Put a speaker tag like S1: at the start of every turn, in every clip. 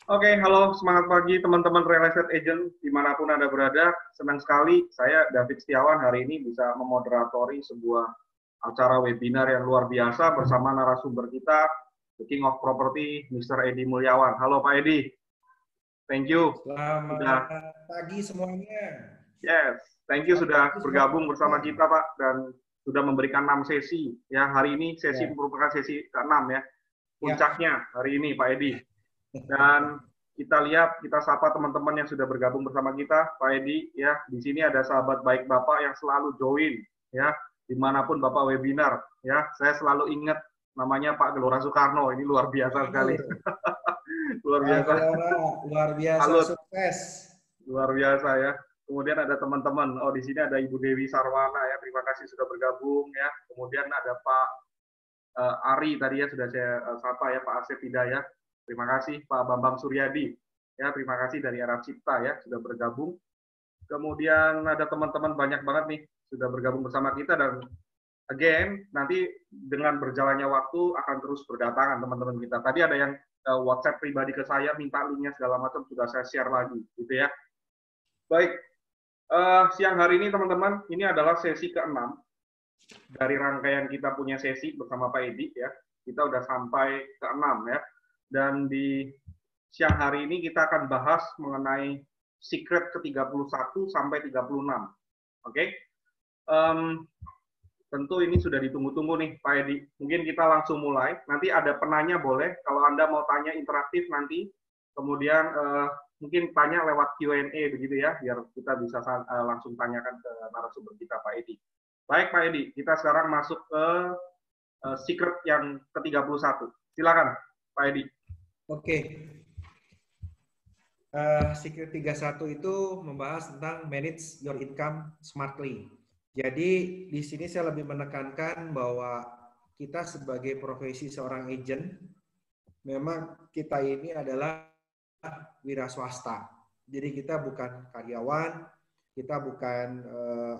S1: Oke, halo, semangat pagi teman-teman real estate agent dimanapun Anda berada. Senang sekali saya David Setiawan hari ini bisa memoderatori sebuah acara webinar yang luar biasa bersama narasumber kita, The King of Property, Mr. Edi Mulyawan. Halo Pak Edi, thank you. Sudah,
S2: Selamat pagi semuanya.
S1: yes, thank you
S2: Selamat
S1: sudah
S2: pagi
S1: bergabung bersama
S2: semuanya.
S1: kita Pak, dan sudah memberikan 6 sesi. Ya, hari ini sesi
S2: Ya,
S1: merupakan sesi ke-6 ya,
S2: ya.
S1: puncaknya hari ini Pak Edi. Dan kita lihat, kita sapa teman-teman yang sudah bergabung bersama kita, Pak Edi, ya. Di sini ada sahabat baik Bapak yang selalu join, ya, dimanapun Bapak webinar, ya. Saya selalu ingat namanya Pak Gelora Soekarno, ini luar biasa sekali,
S2: Waduh,
S1: luar
S2: Pak
S1: biasa,
S2: Gelora luar biasa
S1: salut,
S2: sukses.
S1: luar biasa ya. Kemudian ada teman-teman, oh di sini ada Ibu Dewi Sarwana ya, terima kasih sudah bergabung ya. Kemudian ada Pak Ari tadi ya sudah saya sapa ya, Pak Asep Hidayah. Terima kasih Pak Bambang Suryadi. Ya, terima kasih dari Arab Cipta ya sudah bergabung. Kemudian ada teman-teman banyak banget nih sudah bergabung bersama kita, dan again nanti dengan berjalannya waktu akan terus berdatangan teman-teman kita. Tadi ada yang WhatsApp pribadi ke saya minta linknya segala macam, sudah saya share lagi gitu ya. Baik, siang hari ini teman-teman, ini adalah sesi ke-6 dari rangkaian kita punya sesi bersama Pak Edi ya. Kita udah sampai ke-6 ya. Dan di siang hari ini kita akan bahas mengenai secret ke-31 sampai 36. Oke? Tentu ini sudah ditunggu-tunggu nih Pak Edi. Mungkin kita langsung mulai. Nanti ada penanya boleh. Kalau Anda mau tanya interaktif nanti. Kemudian mungkin tanya lewat Q&A begitu ya. Biar kita bisa langsung tanyakan ke narasumber kita Pak Edi. Baik Pak Edi, kita sekarang masuk ke secret yang ke-31. Silakan Pak Edi.
S2: Oke. Secret 31 itu membahas tentang manage your income smartly. Jadi di sini saya lebih menekankan bahwa kita sebagai profesi seorang agent, memang kita ini adalah wira swasta. Jadi kita bukan karyawan, kita bukan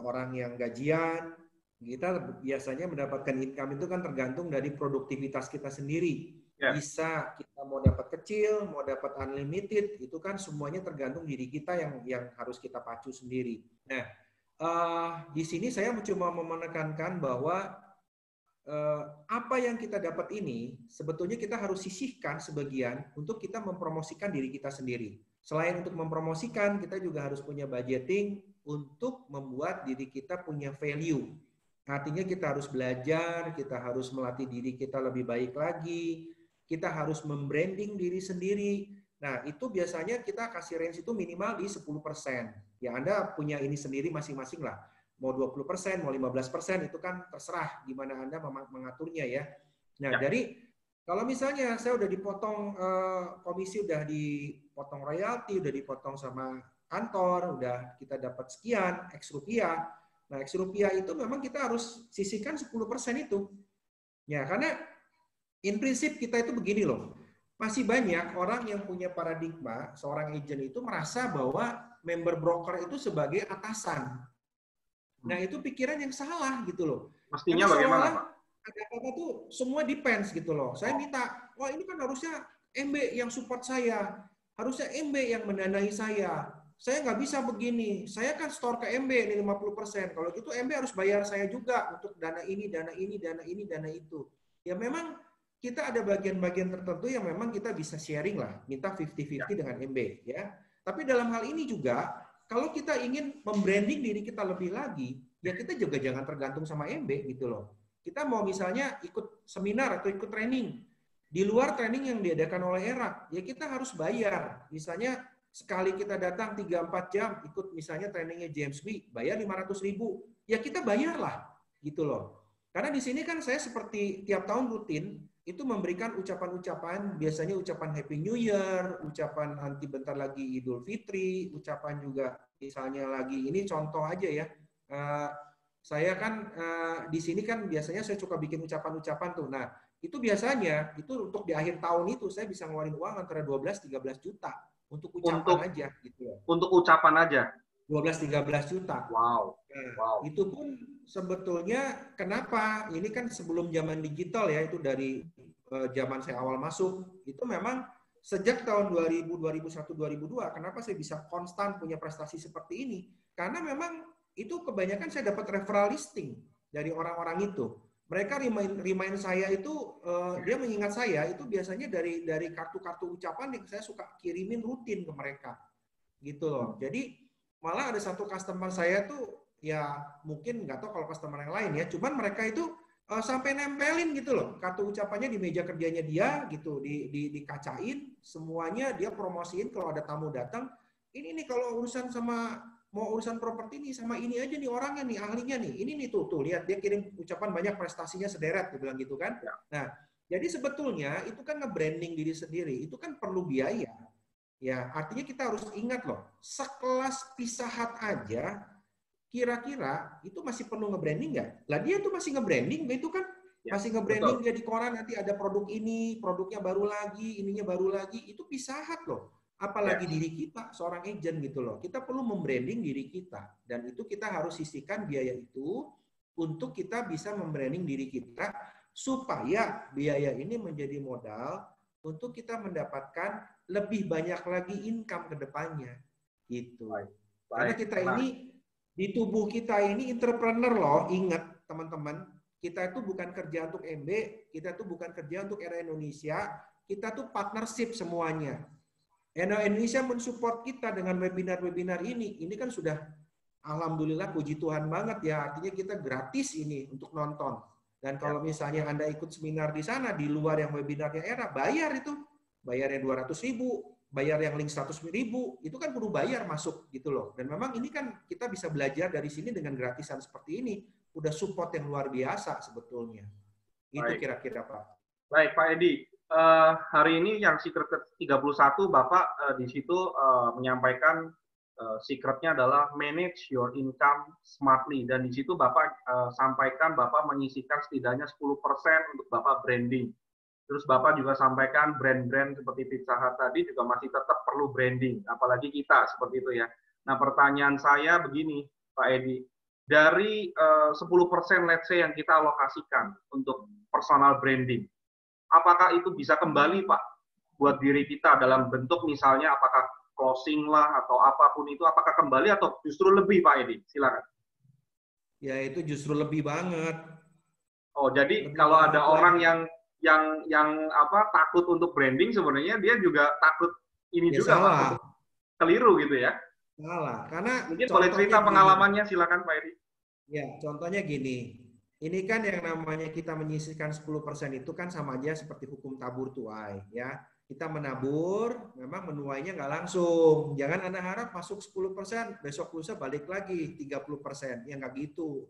S2: orang yang gajian. Kita biasanya mendapatkan income itu kan tergantung dari produktivitas kita sendiri.
S1: Ya.
S2: Bisa kita mau dapat kecil, mau dapat unlimited, itu kan semuanya tergantung diri kita yang harus kita pacu sendiri. Nah, di sini saya cuma menekankan bahwa apa yang kita dapat ini sebetulnya kita harus sisihkan sebagian untuk kita mempromosikan diri kita sendiri. Selain untuk mempromosikan, kita juga harus punya budgeting untuk membuat diri kita punya value. Artinya kita harus belajar, kita harus melatih diri kita lebih baik lagi, kita harus membranding diri sendiri. Nah, itu biasanya kita kasih range itu minimal di 10%. Ya, Anda punya ini sendiri masing-masing lah. Mau 20%, mau 15%, itu kan terserah gimana Anda mengaturnya ya. Nah, jadi kalau misalnya saya udah dipotong komisi, udah dipotong royalti, udah dipotong sama kantor, udah kita dapat sekian, X rupiah. Nah, X rupiah itu memang kita harus sisihkan 10% itu. Ya, karena in prinsip kita itu begini loh. Masih banyak orang yang punya paradigma, seorang agent itu merasa bahwa member broker itu sebagai atasan. Nah, itu pikiran yang salah gitu loh.
S1: Mestinya
S2: Karena
S1: bagaimana
S2: seolah-olah
S1: Pak?
S2: ada apa tuh semua depends gitu loh. Saya minta, wah ini kan harusnya MB yang support saya. Harusnya MB yang mendanai saya. Saya nggak bisa begini. Saya kan store ke MB ini 50%. Kalau gitu MB harus bayar saya juga untuk dana ini, dana ini, dana ini, dana itu. Ya memang kita ada bagian-bagian tertentu yang memang kita bisa sharing lah. Minta 50-50 dengan MB ya. Tapi dalam hal ini juga kalau kita ingin membranding diri kita lebih lagi, ya kita juga jangan tergantung sama MB gitu loh. Kita mau misalnya ikut seminar atau ikut training, di luar training yang diadakan oleh ERA, ya kita harus bayar. Misalnya sekali kita datang 3-4 jam, ikut misalnya trainingnya James B, bayar 500.000, ya kita bayarlah gitu loh. Karena di sini kan saya seperti tiap tahun rutin, itu memberikan ucapan-ucapan, biasanya ucapan Happy New Year, ucapan nanti bentar lagi Idul Fitri, ucapan juga misalnya lagi, ini contoh aja ya, saya kan di sini kan biasanya saya suka bikin ucapan-ucapan tuh. Nah, itu biasanya itu untuk di akhir tahun itu saya bisa ngeluarin uang antara 12-13 juta untuk
S1: Untuk
S2: ucapan aja gitu ya.
S1: ucapan aja.
S2: 12-13 juta.
S1: Wow.
S2: Nah,
S1: Wow.
S2: itu pun sebetulnya kenapa? Ini kan sebelum zaman digital ya, itu dari zaman saya awal masuk, itu memang sejak tahun 2000, 2001, 2002, kenapa saya bisa konstan punya prestasi seperti ini? Karena memang itu kebanyakan saya dapat referral listing dari orang-orang itu. Mereka remind saya itu, dia mengingat saya itu biasanya dari kartu-kartu ucapan yang saya suka kirimin rutin ke mereka, gitu loh. Jadi malah ada satu customer saya tuh, ya mungkin nggak tahu kalau customer yang lain ya, cuman mereka itu sampai nempelin gitu loh kartu ucapannya di meja kerjanya dia gitu, dikacain semuanya, dia promosiin kalau ada tamu datang, ini nih kalau urusan sama mau urusan properti nih sama ini aja nih orangnya nih, ahlinya nih, ini nih tuh lihat dia kirim ucapan banyak prestasinya sederet, dia bilang gitu kan. Nah, jadi sebetulnya itu kan nge-branding diri sendiri, itu kan perlu biaya. Ya, artinya kita harus ingat loh, sekelas Pizza Hut aja kira-kira itu masih perlu nge-branding nggak? Lah dia tuh masih nge-branding, itu kan masih nge-branding dia di koran, nanti ada produk ini, produknya baru lagi, ininya baru lagi, itu Pizza Hut loh. Apalagi diri kita, seorang agent gitu loh. Kita perlu membranding diri kita. Dan itu kita harus sisihkan biaya itu untuk kita bisa membranding diri kita supaya biaya ini menjadi modal untuk kita mendapatkan lebih banyak lagi income ke depannya. Gitu. Karena kita ini, di tubuh kita ini entrepreneur loh, ingat teman-teman, kita itu bukan kerja untuk MB, kita itu bukan kerja untuk Era Indonesia, kita tuh partnership semuanya. Era Indonesia mensupport kita dengan webinar-webinar ini kan sudah alhamdulillah puji Tuhan banget ya, artinya kita gratis ini untuk nonton. Dan kalau misalnya Anda ikut seminar di sana, di luar yang webinarnya Era, bayar itu, bayarnya 200.000, bayar yang link 100.000, itu kan perlu bayar masuk gitu loh. Dan memang ini kan kita bisa belajar dari sini dengan gratisan seperti ini, udah support yang luar biasa sebetulnya. Itu kira-kira Pak.
S1: Baik Pak Edi, hari ini yang secret ke-31 Bapak di situ menyampaikan secretnya adalah manage your income smartly, dan di situ Bapak sampaikan Bapak menyisihkan setidaknya 10% untuk Bapak branding. Terus Bapak juga sampaikan brand-brand seperti Pizza Hut tadi juga masih tetap perlu branding, apalagi kita seperti itu ya. Nah pertanyaan saya begini Pak Edi, dari 10% let's say yang kita alokasikan untuk personal branding, apakah itu bisa kembali Pak buat diri kita dalam bentuk misalnya apakah closing lah atau apapun itu, apakah kembali atau justru lebih Pak Edi? Silakan.
S2: Ya itu justru lebih banget.
S1: Oh jadi lebih kalau ada orang yang apa takut untuk branding, sebenarnya dia juga takut ini ya, juga salah. Pak, keliru gitu ya.
S2: Salah, karena
S1: mungkin boleh cerita pengalamannya, silakan Pak Edi.
S2: Ya, contohnya gini. Ini kan yang namanya kita menyisihkan 10% itu kan sama aja seperti hukum tabur tuai ya. Kita menabur, memang menuainya nggak langsung. Jangan Anda harap masuk 10%, besok lusa balik lagi 30%. Ya nggak gitu.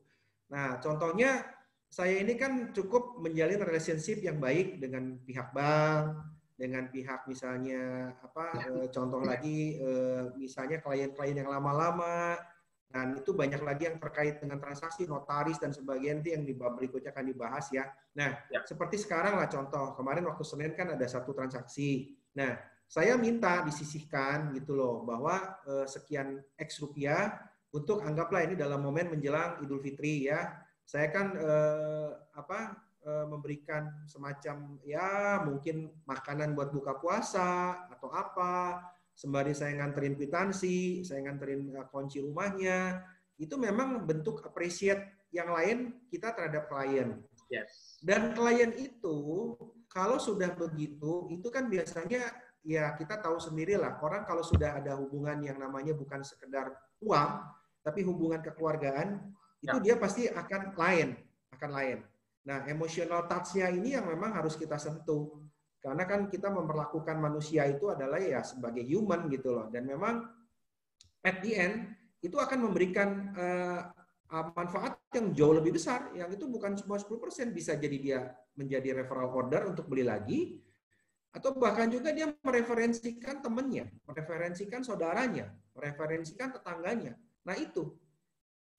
S2: Nah, contohnya saya ini kan cukup menjalin relationship yang baik dengan pihak bank, dengan pihak misalnya contoh lagi misalnya klien-klien yang lama-lama. Dan itu banyak lagi yang terkait dengan transaksi, notaris, dan sebagainya, nanti yang di bab berikutnya akan dibahas ya. Nah, seperti sekarang lah contoh, kemarin waktu Senin kan ada satu transaksi. Nah, saya minta disisihkan gitu loh, bahwa sekian X rupiah untuk anggaplah ini dalam momen menjelang Idul Fitri ya. Saya kan memberikan semacam ya mungkin makanan buat buka puasa atau apa, sembari saya nganterin kwitansi, saya nganterin kunci rumahnya, itu memang bentuk appreciate yang lain kita terhadap klien.
S1: Yes.
S2: Dan klien itu kalau sudah begitu, itu kan biasanya ya kita tahu sendirilah, orang kalau sudah ada hubungan yang namanya bukan sekedar uang, tapi hubungan kekeluargaan, itu dia pasti akan lain. Nah, emotional touch-nya ini yang memang harus kita sentuh. Karena kan kita memperlakukan manusia itu adalah ya sebagai human gitu loh. Dan memang at the end itu akan memberikan manfaat yang jauh lebih besar. Yang itu bukan cuma 10%, bisa jadi dia menjadi referral order untuk beli lagi. Atau bahkan juga dia mereferensikan temannya, mereferensikan saudaranya, mereferensikan tetangganya. Nah itu.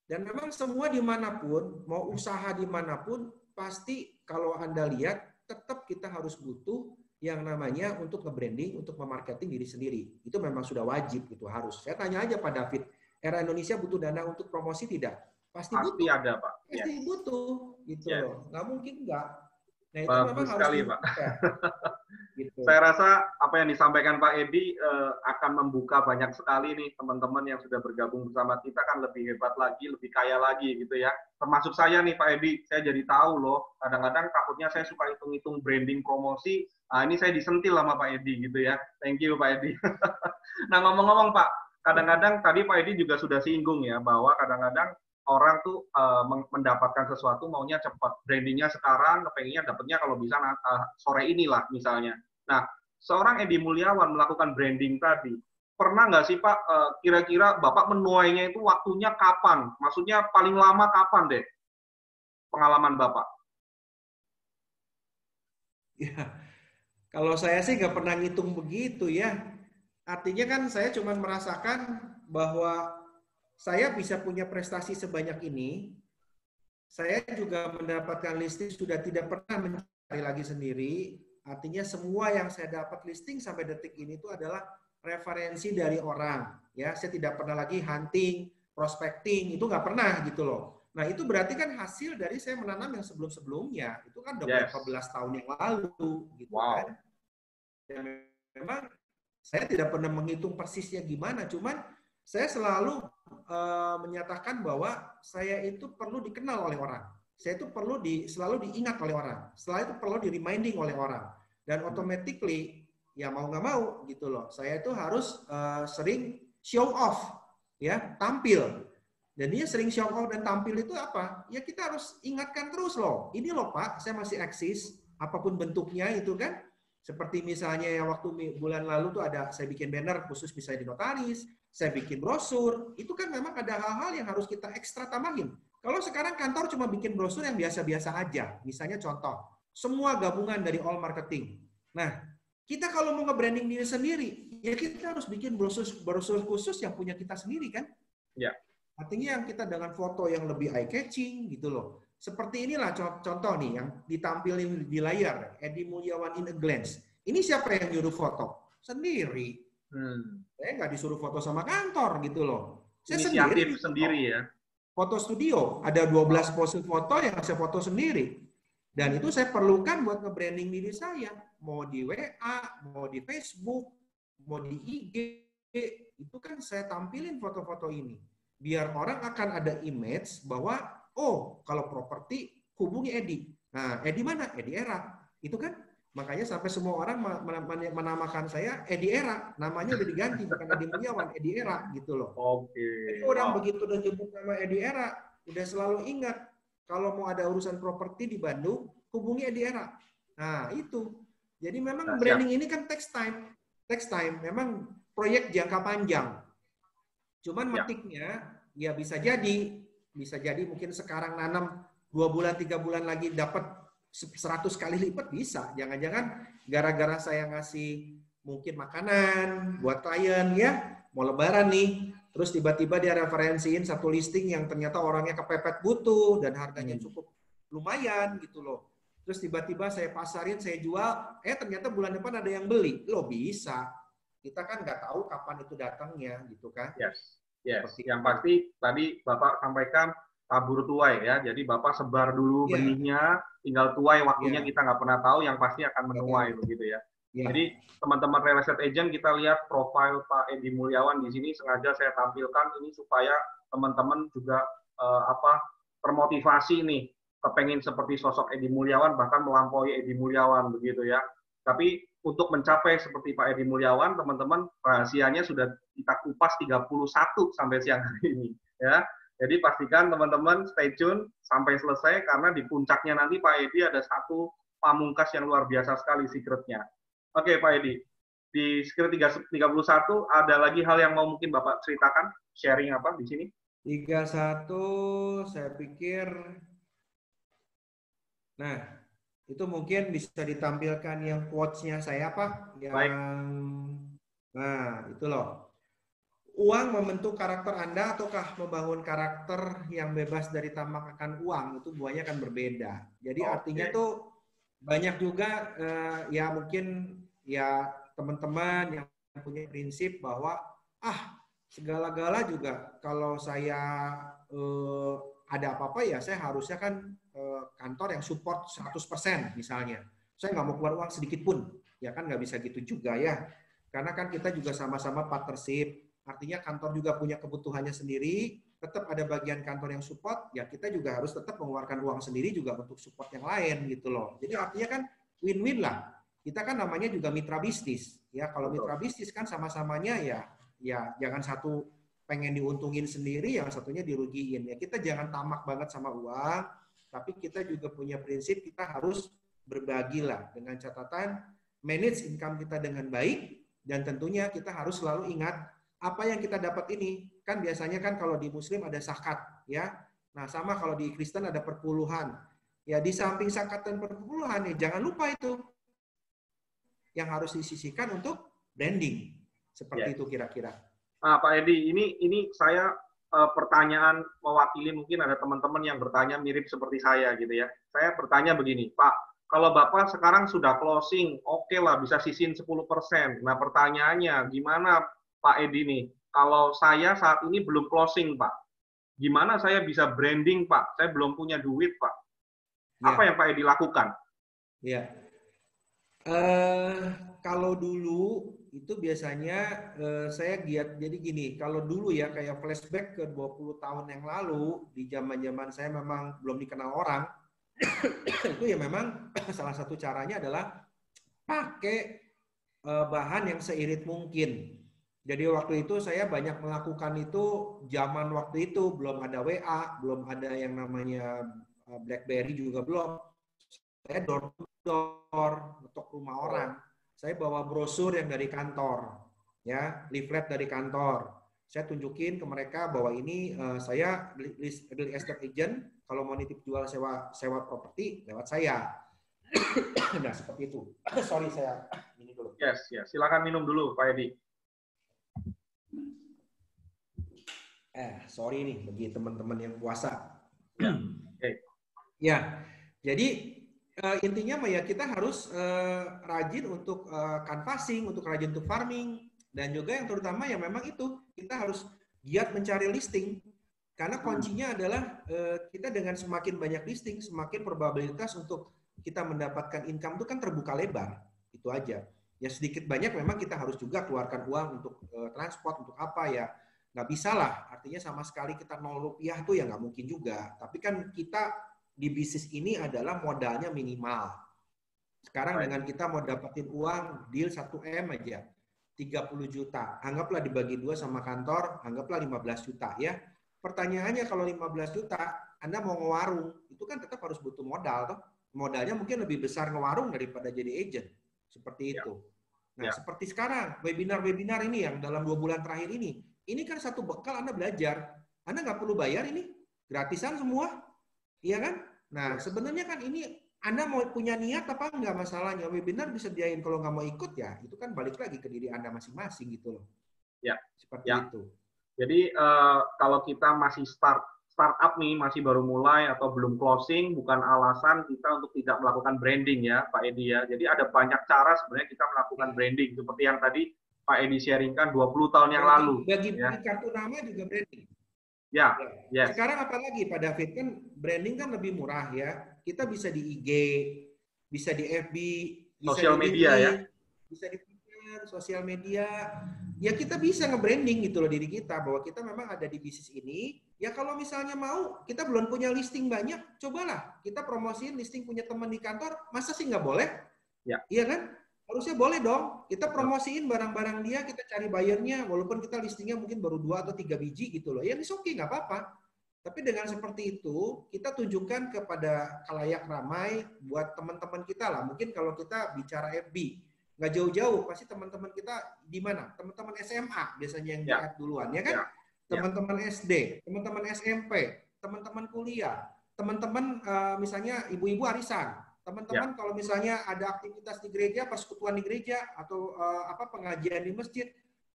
S2: Dan memang semua dimanapun, mau usaha dimanapun, pasti kalau Anda lihat, tetap kita harus butuh yang namanya untuk nge-branding, untuk memarketing diri sendiri. Itu memang sudah wajib, gitu harus. Saya tanya aja Pak David, Era Indonesia butuh dana untuk promosi tidak? Pasti butuh.
S1: Ada Pak.
S2: Pasti butuh, gitu loh. Nggak mungkin enggak. Nah, itu memang
S1: Bagus
S2: harus
S1: sekali, Pak.
S2: dibuka. Gitu.
S1: Saya rasa apa yang disampaikan Pak Edi akan membuka banyak sekali nih teman-teman yang sudah bergabung bersama kita kan lebih hebat lagi, lebih kaya lagi gitu ya. Termasuk saya nih Pak Edi, saya jadi tahu loh. Kadang-kadang takutnya saya suka hitung-hitung branding promosi. Nah, ini saya disentil sama Pak Edi gitu ya. Thank you Pak Edi. Nah, ngomong-ngomong Pak, kadang-kadang tadi Pak Edi juga sudah singgung ya bahwa kadang-kadang orang tuh mendapatkan sesuatu maunya cepat. Brandingnya sekarang, kepengennya dapatnya kalau bisa sore inilah misalnya. Nah, seorang Edi Mulyawan melakukan branding tadi, pernah nggak sih Pak, kira-kira Bapak menuainya itu waktunya kapan? Maksudnya paling lama kapan deh pengalaman Bapak?
S2: Ya, kalau saya sih nggak pernah ngitung begitu ya. Artinya kan saya cuma merasakan bahwa saya bisa punya prestasi sebanyak ini. Saya juga mendapatkan listing sudah tidak pernah mencari lagi sendiri. Artinya semua yang saya dapat listing sampai detik ini itu adalah referensi dari orang. Ya, saya tidak pernah lagi hunting, prospecting, itu nggak pernah gitu loh. Nah, itu berarti kan hasil dari saya menanam yang sebelum-sebelumnya. Itu kan udah berapa belas tahun yang lalu gitu kan. Dan memang saya tidak pernah menghitung persisnya gimana, cuman saya selalu menyatakan bahwa saya itu perlu dikenal oleh orang. Saya itu perlu selalu diingat oleh orang. Setelah itu perlu di reminding oleh orang. Dan automatically ya mau nggak mau gitu loh. Saya itu harus sering show off, ya tampil. Dan dia sering show off dan tampil itu apa? Ya kita harus ingatkan terus loh. Ini loh Pak, saya masih eksis. Apapun bentuknya itu kan. Seperti misalnya yang waktu bulan lalu tuh ada saya bikin banner khusus bisa di notaris, saya bikin brosur. Itu kan memang ada hal-hal yang harus kita ekstra tambahin. Kalau sekarang kantor cuma bikin brosur yang biasa-biasa aja. Misalnya contoh, semua gabungan dari all marketing. Nah, kita kalau mau nge-branding diri sendiri, ya kita harus bikin brosur khusus yang punya kita sendiri kan?
S1: Ya.
S2: Artinya yang kita dengan foto yang lebih eye catching gitu loh. Seperti inilah contoh nih yang ditampilin di layar, Edi Mulyawan in a glance. Ini siapa yang nyuruh foto? Sendiri. Saya nggak disuruh foto sama kantor gitu loh. Saya
S1: Inisiatif sendiri ya.
S2: Foto studio, ada 12 pose foto yang saya foto sendiri. Dan itu saya perlukan buat nge-branding diri saya. Mau di WA, mau di Facebook, mau di IG, itu kan saya tampilin foto-foto ini. Biar orang akan ada image bahwa, oh kalau properti hubungi Edi. Nah, Edi mana? Edi Era. Itu kan makanya sampai semua orang menamakan saya Edi Era. Namanya udah diganti, bukan Edi Mulyawan, Edi Era gitu loh.
S1: Oke.
S2: Jadi orang begitu udah nyebut nama Edi Era, udah selalu ingat kalau mau ada urusan properti di Bandung, hubungi Edi Era. Nah, itu. Jadi memang branding ini kan takes time. Takes time. Memang proyek jangka panjang. Cuman metiknya ya bisa jadi mungkin sekarang nanam 2 bulan 3 bulan lagi dapat 100 kali lipat bisa. Jangan-jangan gara-gara saya ngasih mungkin makanan buat klien ya, mau lebaran nih, terus tiba-tiba dia referensiin satu listing yang ternyata orangnya kepepet butuh dan harganya cukup lumayan gitu loh. Terus tiba-tiba saya pasarin, saya jual, ternyata bulan depan ada yang beli. Loh bisa. Kita kan nggak tahu kapan itu datangnya gitu kan.
S1: Yes. Yang pasti tadi Bapak sampaikan tabur tuai ya. Jadi Bapak sebar dulu benihnya, tinggal tuai waktunya kita nggak pernah tahu, yang pasti akan menuai begitu ya. Jadi teman-teman real estate agent, kita lihat profil Pak Edi Mulyawan di sini sengaja saya tampilkan ini supaya teman-teman juga termotivasi nih, kepengen seperti sosok Edi Mulyawan, bahkan melampaui Edi Mulyawan begitu ya. Tapi untuk mencapai seperti Pak Edi Mulyawan, teman-teman, rahasianya sudah kita kupas 31 sampai siang hari ini ya. Jadi pastikan teman-teman stay tune sampai selesai, karena di puncaknya nanti Pak Edi ada satu pamungkas yang luar biasa sekali secretnya. Oke Pak Edi, di secret 31 ada lagi hal yang mau mungkin Bapak ceritakan, sharing apa di sini?
S2: 31 saya pikir, nah itu mungkin bisa ditampilkan yang quotes-nya saya Pak, nah itu loh. Uang membentuk karakter Anda ataukah membangun karakter yang bebas dari tamak akan uang, itu buahnya akan berbeda. Jadi artinya tuh banyak juga ya mungkin ya teman-teman yang punya prinsip bahwa segala-gala juga kalau saya ada apa-apa ya saya harusnya kan kantor yang support 100% misalnya. Saya nggak mau keluar uang sedikit pun. Ya kan nggak bisa gitu juga ya. Karena kan kita juga sama-sama partnership. Artinya kantor juga punya kebutuhannya sendiri. Tetap ada bagian kantor yang support. Ya kita juga harus tetap mengeluarkan uang sendiri juga untuk support yang lain gitu loh. Jadi artinya kan win-win lah. Kita kan namanya juga mitra bisnis. Ya kalau mitra bisnis kan sama-samanya ya jangan satu pengen diuntungin sendiri, yang satunya dirugiin. Ya kita jangan tamak banget sama uang, tapi kita juga punya prinsip kita harus berbagi lah dengan catatan manage income kita dengan baik, dan tentunya kita harus selalu ingat apa yang kita dapat ini. Kan biasanya kan kalau di Muslim ada zakat, ya. Nah sama kalau di Kristen ada perpuluhan. Ya di samping zakat dan perpuluhan, ya jangan lupa itu yang harus disisihkan untuk branding. Seperti itu kira-kira.
S1: Pak Edi, ini saya pertanyaan mewakili, mungkin ada teman-teman yang bertanya mirip seperti saya gitu ya. Saya bertanya begini, Pak, kalau Bapak sekarang sudah closing, oke lah bisa sisihin 10%. Nah pertanyaannya, gimana Pak Edi nih? Kalau saya saat ini belum closing, Pak. Gimana saya bisa branding, Pak? Saya belum punya duit, Pak. Apa yang Pak Edi lakukan?
S2: Ya. Kalau dulu itu biasanya saya giat, jadi gini, kalau dulu ya kayak flashback ke 20 tahun yang lalu, di zaman-zaman saya memang belum dikenal orang, itu ya memang salah satu caranya adalah pakai bahan yang seirit mungkin. Jadi waktu itu saya banyak melakukan itu, zaman waktu itu belum ada WA, belum ada yang namanya BlackBerry juga belum. Saya door to door, ngetok rumah orang. Saya bawa brosur yang dari kantor, ya, leaflet dari kantor. Saya tunjukin ke mereka bahwa ini saya real estate agent, kalau mau nitip jual sewa properti lewat saya. Nah, seperti itu. Sorry, saya ini dulu.
S1: Yes, silakan minum dulu, Pak Edi.
S2: Sorry nih bagi teman-teman yang puasa.
S1: Ya,
S2: jadi intinya ya kita harus rajin untuk canvassing, untuk rajin untuk farming, dan juga yang terutama ya memang itu kita harus giat mencari listing, karena kuncinya adalah kita dengan semakin banyak listing, semakin probabilitas untuk kita mendapatkan income itu kan terbuka lebar. Itu aja. Ya sedikit banyak memang kita harus juga keluarkan uang untuk transport, untuk apa ya, nggak bisa lah. Artinya sama sekali kita 0 rupiah tuh ya nggak mungkin juga. Tapi kan kita di bisnis ini adalah modalnya minimal. Sekarang dengan kita mau dapetin uang deal 1M aja, 30 juta. Anggaplah dibagi 2 sama kantor, anggaplah 15 juta ya. Pertanyaannya kalau 15 juta, Anda mau ngewarung, itu kan tetap harus butuh modal toh. Modalnya mungkin lebih besar ngewarung daripada jadi agent. Seperti itu. Nah, seperti sekarang, webinar-webinar ini yang dalam 2 bulan terakhir ini kan satu bekal Anda belajar. Anda nggak perlu bayar ini, gratisan semua. Iya kan? Nah, sebenarnya kan ini Anda mau punya niat apa enggak masalahnya. Webinar disediain, kalau nggak mau ikut ya, itu kan balik lagi ke diri Anda masing-masing gitu loh.
S1: Ya.
S2: Seperti itu.
S1: Jadi kalau kita masih startup nih, masih baru mulai atau belum closing, bukan alasan kita untuk tidak melakukan branding ya, Pak Edi ya. Jadi ada banyak cara sebenarnya kita melakukan branding, seperti yang tadi Pak Edi sharingkan 20 tahun yang lalu.
S2: Bagi kartu nama juga branding.
S1: Ya.
S2: Sekarang apalagi Pak David, kan branding kan lebih murah ya. Kita bisa di IG, bisa di FB, bisa
S1: sosial media ya.
S2: Bisa di Twitter, sosial media. Ya kita bisa nge-branding gitu loh diri kita, bahwa kita memang ada di bisnis ini. Ya kalau misalnya mau, kita belum punya listing banyak, cobalah kita promosiin listing punya teman di kantor. Masa sih nggak boleh?
S1: Ya.
S2: Iya kan? Harusnya boleh dong. Kita promosiin barang-barang dia, kita cari bayarnya, walaupun kita listingnya mungkin baru 2 atau 3 biji gitu loh. Ya, it's okay, nggak apa-apa. Tapi dengan seperti itu, kita tunjukkan kepada khalayak ramai buat teman-teman kita lah. Mungkin kalau kita bicara FB, nggak jauh-jauh, pasti teman-teman kita di mana? Teman-teman SMA biasanya yang di-add duluan, ya kan? Teman-teman SD, teman-teman SMP, teman-teman kuliah, teman-teman misalnya ibu-ibu arisan. Teman-teman kalau misalnya ada aktivitas di gereja, persekutuan di gereja, atau pengajian di masjid,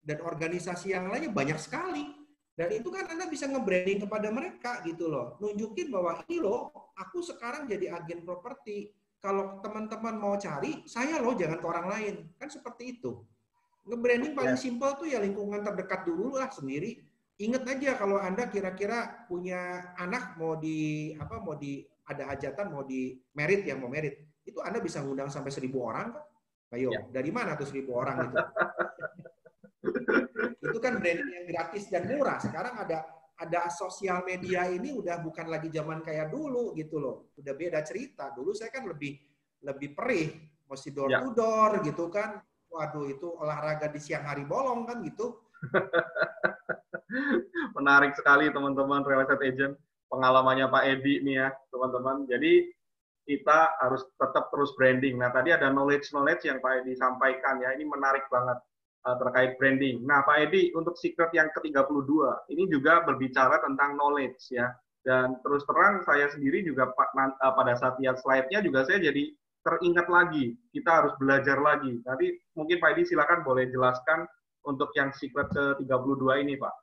S2: dan organisasi yang lainnya banyak sekali. Dan itu kan Anda bisa nge-branding kepada mereka gitu loh. Nunjukin bahwa ini loh, aku sekarang jadi agen properti. Kalau teman-teman mau cari, saya loh, jangan ke orang lain. Kan seperti itu. Nge-branding paling simpel tuh ya lingkungan terdekat dulu lah sendiri. Ingat aja kalau Anda kira-kira punya anak mau ada hajatan mau di merit yang mau merit, itu Anda bisa ngundang sampai 1.000 orang kan? Ayo,
S1: Ya.
S2: dari mana tuh 1.000 orang itu? Itu kan branding yang gratis dan murah. Sekarang ada sosial media ini udah bukan lagi zaman kayak dulu gitu loh. Udah beda cerita. Dulu saya kan lebih perih, mesti door to door gitu kan. Waduh, itu olahraga di siang hari bolong kan gitu.
S1: Menarik sekali teman-teman real estate agent, pengalamannya Pak Edi nih ya teman-teman. Jadi kita harus tetap terus branding. Nah tadi ada knowledge yang Pak Edi sampaikan ya, ini menarik banget terkait branding. Nah Pak Edi, untuk secret yang ke-32 ini juga berbicara tentang knowledge ya. Dan terus terang saya sendiri juga pada saat lihat slide-nya juga saya jadi teringat lagi, kita harus belajar lagi. Nanti mungkin Pak Edi silakan boleh jelaskan untuk yang secret ke-32 ini Pak.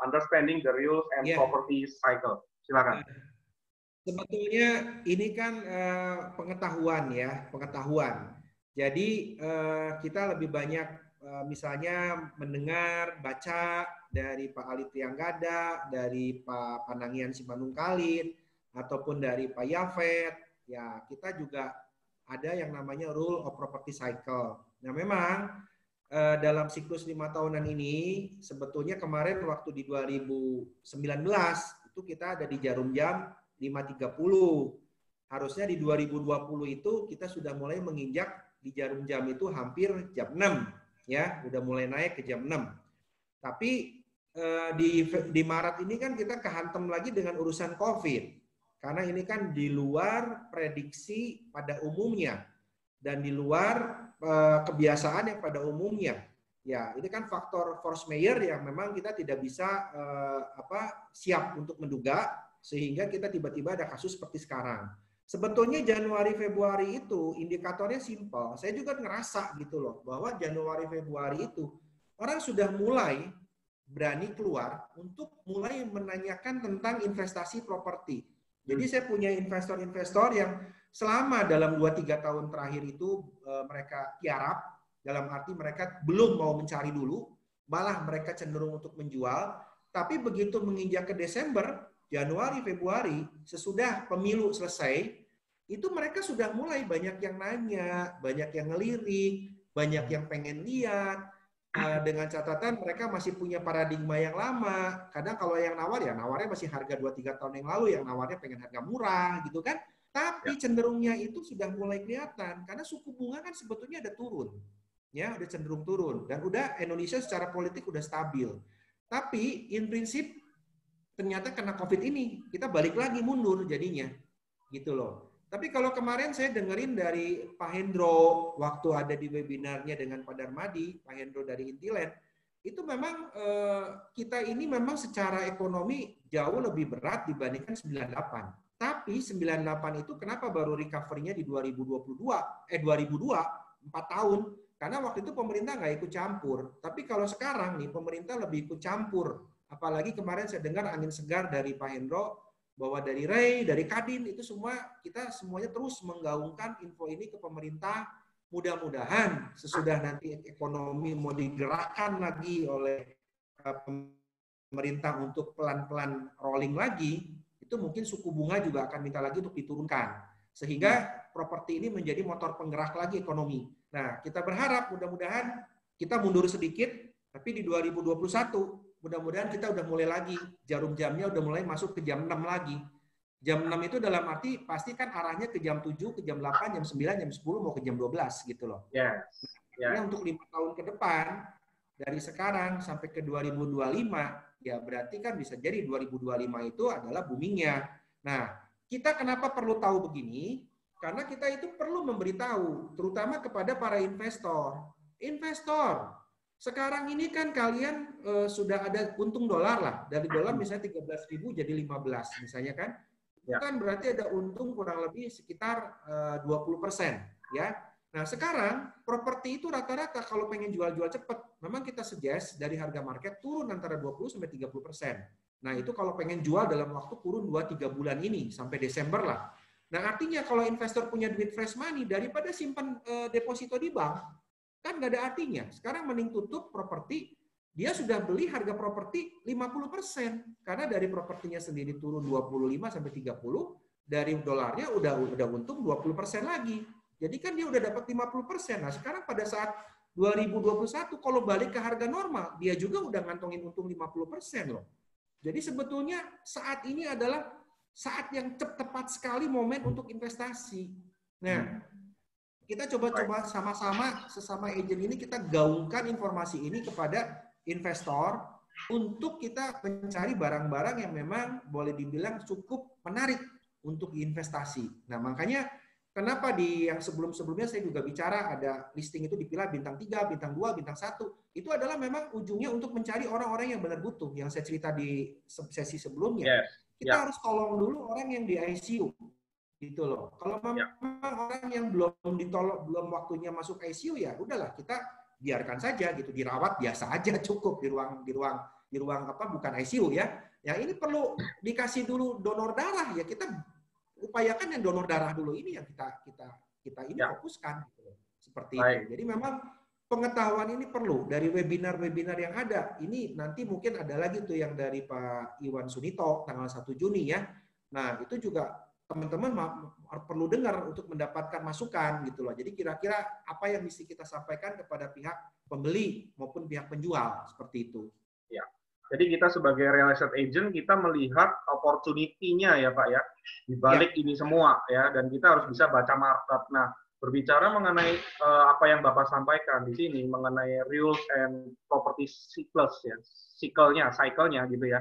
S1: Understanding the rules and property cycle. Silakan.
S2: Sebetulnya ini kan pengetahuan ya, pengetahuan. Jadi kita lebih banyak misalnya mendengar, baca dari Pak Ali Trianggada, dari Pak Panangian Simanungkalit, ataupun dari Pak Yafet. Ya, kita juga ada yang namanya rule of property cycle. Nah, memang dalam siklus 5 tahunan ini, sebetulnya kemarin waktu di 2019 itu kita ada di jarum jam 5.30. Harusnya di 2020 itu kita sudah mulai menginjak di jarum jam itu hampir jam 6 ya, udah mulai naik ke jam 6. Tapi di Maret ini kan kita kehantam lagi dengan urusan Covid. Karena ini kan di luar prediksi pada umumnya dan di luar kebiasaan yang pada umumnya. Ya, ini kan faktor force majeure yang memang kita tidak bisa siap untuk menduga, sehingga kita tiba-tiba ada kasus seperti sekarang. Sebetulnya Januari Februari itu indikatornya simpel. Saya juga ngerasa gitu loh, bahwa Januari Februari itu orang sudah mulai berani keluar untuk mulai menanyakan tentang investasi properti. Jadi saya punya investor-investor yang selama dalam 2-3 tahun terakhir itu mereka tiarap, dalam arti mereka belum mau mencari dulu, malah mereka cenderung untuk menjual. Tapi begitu menginjak ke Desember, Januari, Februari, sesudah pemilu selesai, itu mereka sudah mulai banyak yang nanya, banyak yang ngelirik, banyak yang pengen lihat, dengan catatan mereka masih punya paradigma yang lama. Kadang kalau yang nawar ya nawarnya masih harga 2-3 tahun yang lalu, yang nawarnya pengen harga murah gitu kan. Tapi cenderungnya itu sudah mulai kelihatan karena suku bunga kan sebetulnya ada turun. Ya, udah cenderung turun dan udah Indonesia secara politik udah stabil. Tapi in prinsip ternyata kena Covid ini kita balik lagi mundur jadinya. Gitu loh. Tapi kalau kemarin saya dengerin dari Pak Hendro waktu ada di webinarnya dengan Pak Darmadi, Pak Hendro dari Intiland, itu memang kita ini memang secara ekonomi jauh lebih berat dibandingkan 98. Tapi 98 itu kenapa baru recovery-nya di 2002, 4 tahun. Karena waktu itu pemerintah nggak ikut campur. Tapi kalau sekarang nih pemerintah lebih ikut campur. Apalagi kemarin saya dengar angin segar dari Pak Hendro, bahwa dari Ray, dari Kadin, itu semua kita semuanya terus menggaungkan info ini ke pemerintah. Mudah-mudahan sesudah nanti ekonomi mau digerakkan lagi oleh pemerintah untuk pelan-pelan rolling lagi, itu mungkin suku bunga juga akan minta lagi untuk diturunkan. Sehingga properti ini menjadi motor penggerak lagi ekonomi. Nah, kita berharap mudah-mudahan kita mundur sedikit, tapi di 2021 mudah-mudahan kita udah mulai lagi, jarum jamnya udah mulai masuk ke jam 6 lagi. Jam 6 itu dalam arti pasti kan arahnya ke jam 7, ke jam 8, jam 9, jam 10, mau ke jam 12 gitu loh.
S1: Yes.
S2: Nah, untuk 5 tahun ke depan, dari sekarang sampai ke 2025, ya berarti kan bisa jadi 2025 itu adalah boomingnya. Nah, kita kenapa perlu tahu begini? Karena kita itu perlu memberitahu, terutama kepada para investor. Investor, sekarang ini kan kalian sudah ada untung dolar lah. Dari dolar misalnya 13.000 jadi 15 misalnya kan. Itu kan berarti ada untung kurang lebih sekitar 20%. Ya. Nah sekarang properti itu rata-rata kalau pengen jual-jual cepat, memang kita suggest dari harga market turun antara 20-30%. Nah itu kalau pengen jual dalam waktu kurun 2-3 bulan ini, sampai Desember lah. Nah artinya kalau investor punya duit fresh money, daripada simpan deposito di bank, kan nggak ada artinya. Sekarang mending tutup properti, dia sudah beli harga properti 50%. Karena dari propertinya sendiri turun 25-30, dari dolarnya udah untung 20% lagi. Jadi kan dia udah dapat 50%. Nah, sekarang pada saat 2021 kalau balik ke harga normal, dia juga udah ngantongin untung 50% loh. Jadi sebetulnya saat ini adalah saat yang tepat sekali momen untuk investasi. Nah, kita coba-coba sama-sama sesama agent ini kita gaungkan informasi ini kepada investor untuk kita mencari barang-barang yang memang boleh dibilang cukup menarik untuk investasi. Nah, makanya kenapa di yang sebelum-sebelumnya saya juga bicara ada listing itu dipilah bintang 3, bintang 2, bintang 1. Itu adalah memang ujungnya untuk mencari orang-orang yang benar butuh. Yang saya cerita di sesi sebelumnya. Kita harus tolong dulu orang yang di ICU. Gitu loh. Kalau memang orang yang belum ditolong, belum waktunya masuk ICU, ya udahlah kita biarkan saja gitu, dirawat biasa aja cukup di ruang apa, bukan ICU ya. Ya ini perlu dikasih dulu donor darah, ya kita upayakan yang donor darah dulu ini yang kita ini fokuskan gitu. Seperti itu. Jadi memang pengetahuan ini perlu dari webinar-webinar yang ada. Ini nanti mungkin ada lagi tuh yang dari Pak Iwan Sunito tanggal 1 Juni ya. Nah, itu juga teman-teman perlu dengar untuk mendapatkan masukan gitu loh. Jadi kira-kira apa yang mesti kita sampaikan kepada pihak pembeli maupun pihak penjual seperti itu.
S1: Ya. Jadi kita sebagai real estate agent kita melihat opportunity-nya ya Pak ya di balik ini semua ya, dan kita harus bisa baca market. Nah, berbicara mengenai apa yang Bapak sampaikan di sini mengenai real and property cycles ya, cycle-nya gitu ya.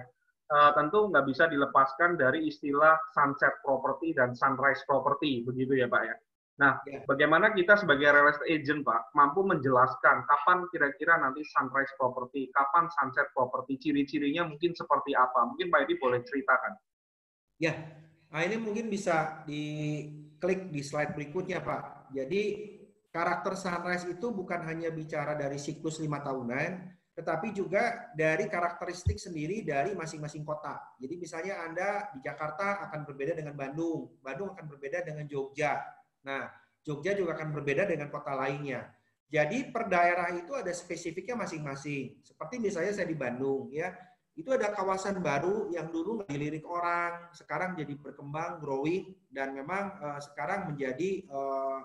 S1: Tentu nggak bisa dilepaskan dari istilah sunset property dan sunrise property, begitu ya Pak ya. Nah, bagaimana kita sebagai real estate agent Pak mampu menjelaskan kapan kira-kira nanti sunrise property, kapan sunset property, ciri-cirinya mungkin seperti apa? Mungkin Pak Edi boleh ceritakan.
S2: Ya, nah ini mungkin bisa diklik di slide berikutnya Pak. Jadi karakter sunrise itu bukan hanya bicara dari siklus 5 tahunan, tetapi juga dari karakteristik sendiri dari masing-masing kota. Jadi misalnya Anda di Jakarta akan berbeda dengan Bandung, Bandung akan berbeda dengan Jogja. Nah, Jogja juga akan berbeda dengan kota lainnya. Jadi per daerah itu ada spesifiknya masing-masing. Seperti misalnya saya di Bandung, ya, itu ada kawasan baru yang dulu nggak dilirik orang, sekarang jadi berkembang, growing, dan memang sekarang menjadi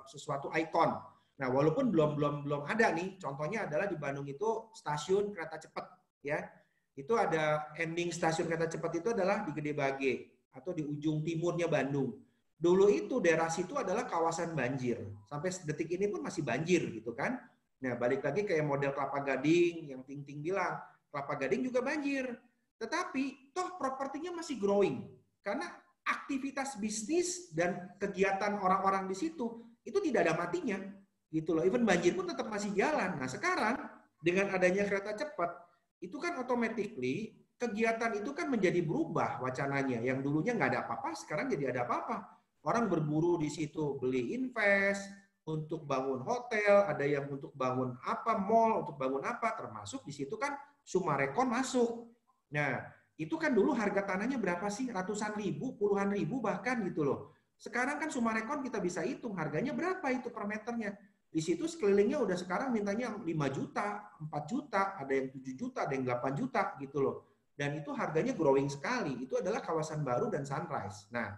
S2: sesuatu ikon. Nah, walaupun belum ada nih, contohnya adalah di Bandung itu stasiun kereta cepat, ya. Itu ada ending stasiun kereta cepat itu adalah di Gede Bage atau di ujung timurnya Bandung. Dulu itu daerah situ adalah kawasan banjir. Sampai detik ini pun masih banjir gitu kan. Nah, balik lagi kayak model Kelapa Gading yang Ting-Ting bilang, Kelapa Gading juga banjir. Tetapi toh propertinya masih growing. Karena aktivitas bisnis dan kegiatan orang-orang di situ itu tidak ada matinya. Gitu loh. Even banjir pun tetap masih jalan. Nah, sekarang dengan adanya kereta cepat, itu kan automatically kegiatan itu kan menjadi berubah wacananya. Yang dulunya nggak ada apa-apa, sekarang jadi ada apa-apa. Orang berburu di situ, beli invest, untuk bangun hotel, ada yang untuk bangun apa, mall, untuk bangun apa, termasuk di situ kan Sumarekon masuk. Nah, itu kan dulu harga tanahnya berapa sih? Ratusan ribu, puluhan ribu bahkan gitu loh. Sekarang kan Sumarekon kita bisa hitung harganya berapa itu per meternya. Di situ sekelilingnya udah sekarang mintanya 5 juta, 4 juta, ada yang 7 juta, ada yang 8 juta gitu loh. Dan itu harganya growing sekali. Itu adalah kawasan baru dan sunrise. Nah,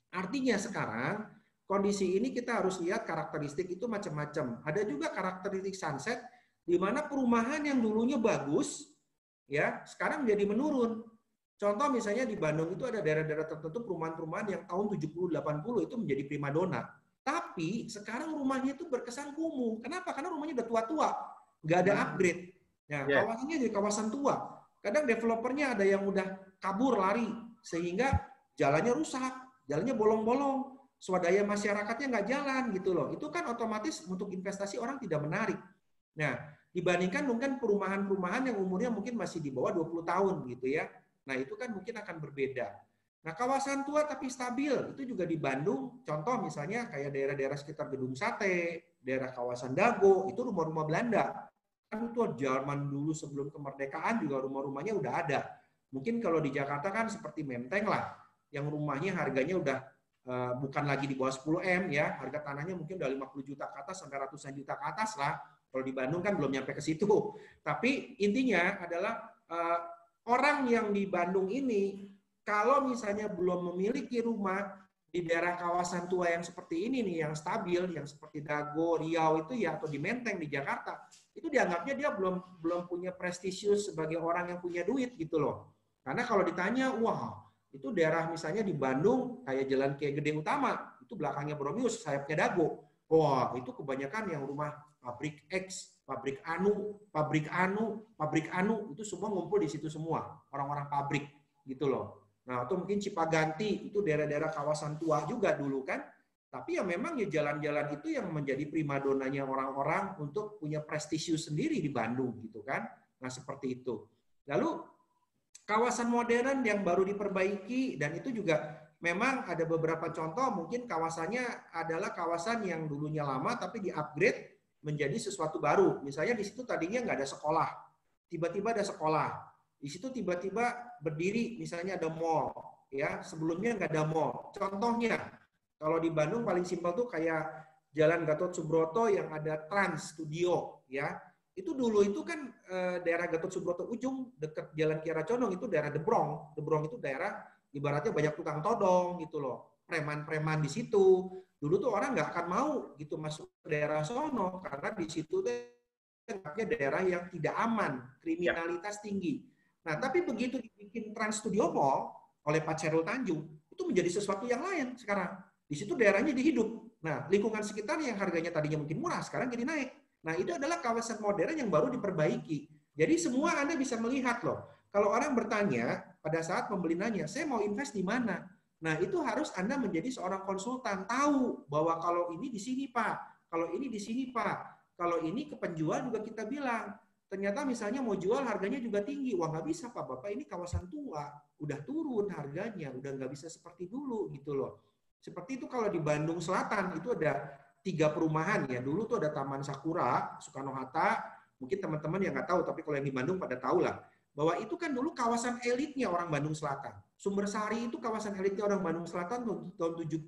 S2: artinya sekarang kondisi ini kita harus lihat karakteristik itu macam-macam. Ada juga karakteristik sunset di mana perumahan yang dulunya bagus ya sekarang menjadi menurun. Contoh misalnya di Bandung itu ada daerah-daerah tertentu perumahan-perumahan yang tahun 70-80 itu menjadi primadona. Tapi sekarang rumahnya itu berkesan kumuh. Kenapa? Karena rumahnya udah tua-tua, nggak ada upgrade. Nah, kawasannya jadi kawasan tua. Kadang developernya ada yang udah kabur lari sehingga jalannya rusak. Jalannya bolong-bolong, swadaya masyarakatnya nggak jalan gitu loh. Itu kan otomatis untuk investasi orang tidak menarik. Nah, dibandingkan mungkin perumahan-perumahan yang umurnya mungkin masih di bawah 20 tahun gitu ya. Nah, itu kan mungkin akan berbeda. Nah, kawasan tua tapi stabil, itu juga di Bandung. Contoh misalnya kayak daerah-daerah sekitar Gedung Sate, daerah kawasan Dago, itu rumah-rumah Belanda. Kan itu zaman dulu sebelum kemerdekaan juga rumah-rumahnya udah ada. Mungkin kalau di Jakarta kan seperti Menteng lah, yang rumahnya harganya udah bukan lagi di bawah 10 M ya, harga tanahnya mungkin udah 50 juta ke atas sampai ratusan juta ke atas lah. Kalau di Bandung kan belum nyampe ke situ. Tapi intinya adalah orang yang di Bandung ini kalau misalnya belum memiliki rumah, di daerah kawasan tua yang seperti ini nih, yang stabil, yang seperti Dago, Riau itu ya, atau di Menteng di Jakarta, itu dianggapnya dia belum punya prestisius sebagai orang yang punya duit gitu loh. Karena kalau ditanya, wah itu daerah misalnya di Bandung kayak Jalan Kiai Gede Utama, itu belakangnya Bromius, sayapnya Dago. Wah itu kebanyakan yang rumah pabrik X, pabrik Anu, pabrik Anu, pabrik Anu, itu semua ngumpul di situ semua, orang-orang pabrik gitu loh. Nah, atau mungkin Cipaganti, itu daerah-daerah kawasan tua juga dulu kan. Tapi ya memang ya jalan-jalan itu yang menjadi primadonanya orang-orang untuk punya prestisius sendiri di Bandung gitu kan. Nah, seperti itu. Lalu kawasan modern yang baru diperbaiki, dan itu juga memang ada beberapa contoh, mungkin kawasannya adalah kawasan yang dulunya lama tapi di-upgrade menjadi sesuatu baru. Misalnya di situ tadinya nggak ada sekolah, tiba-tiba ada sekolah. Di situ tiba-tiba berdiri, misalnya ada mall, ya sebelumnya nggak ada mall. Contohnya, kalau di Bandung paling simpel tuh kayak Jalan Gatot Subroto yang ada Trans Studio, ya itu dulu itu kan daerah Gatot Subroto ujung dekat Jalan Kiara Condong itu daerah Debrong. Debrong itu daerah ibaratnya banyak tukang todong gitu loh, preman-preman di situ. Dulu tuh orang nggak akan mau gitu masuk ke daerah sono karena di situ tuh daerah yang tidak aman, kriminalitas tinggi. Nah, tapi begitu dibikin Trans Studio Mall oleh Pak Chairul Tanjung, itu menjadi sesuatu yang lain sekarang. Di situ daerahnya dihidup. Nah, lingkungan sekitar yang harganya tadinya mungkin murah, sekarang jadi naik. Nah, itu adalah kawasan modern yang baru diperbaiki. Jadi semua Anda bisa melihat loh. Kalau orang bertanya, pada saat pembeli nanya, saya mau invest di mana? Nah, itu harus Anda menjadi seorang konsultan, tahu bahwa kalau ini di sini Pak, kalau ini di sini Pak, kalau ini ke penjual juga kita bilang, ternyata misalnya mau jual harganya juga tinggi. Wah nggak bisa Pak, Bapak ini kawasan tua, udah turun harganya, udah nggak bisa seperti dulu gitu loh. Seperti itu kalau di Bandung Selatan itu ada 3 perumahan ya. Dulu tuh ada Taman Sakura, Soekarno-Hatta, mungkin teman-teman yang nggak tahu, tapi kalau yang di Bandung pada tahu lah. Bahwa itu kan dulu kawasan elitnya orang Bandung Selatan. Sumbersari itu kawasan elitnya orang Bandung Selatan tahun 70.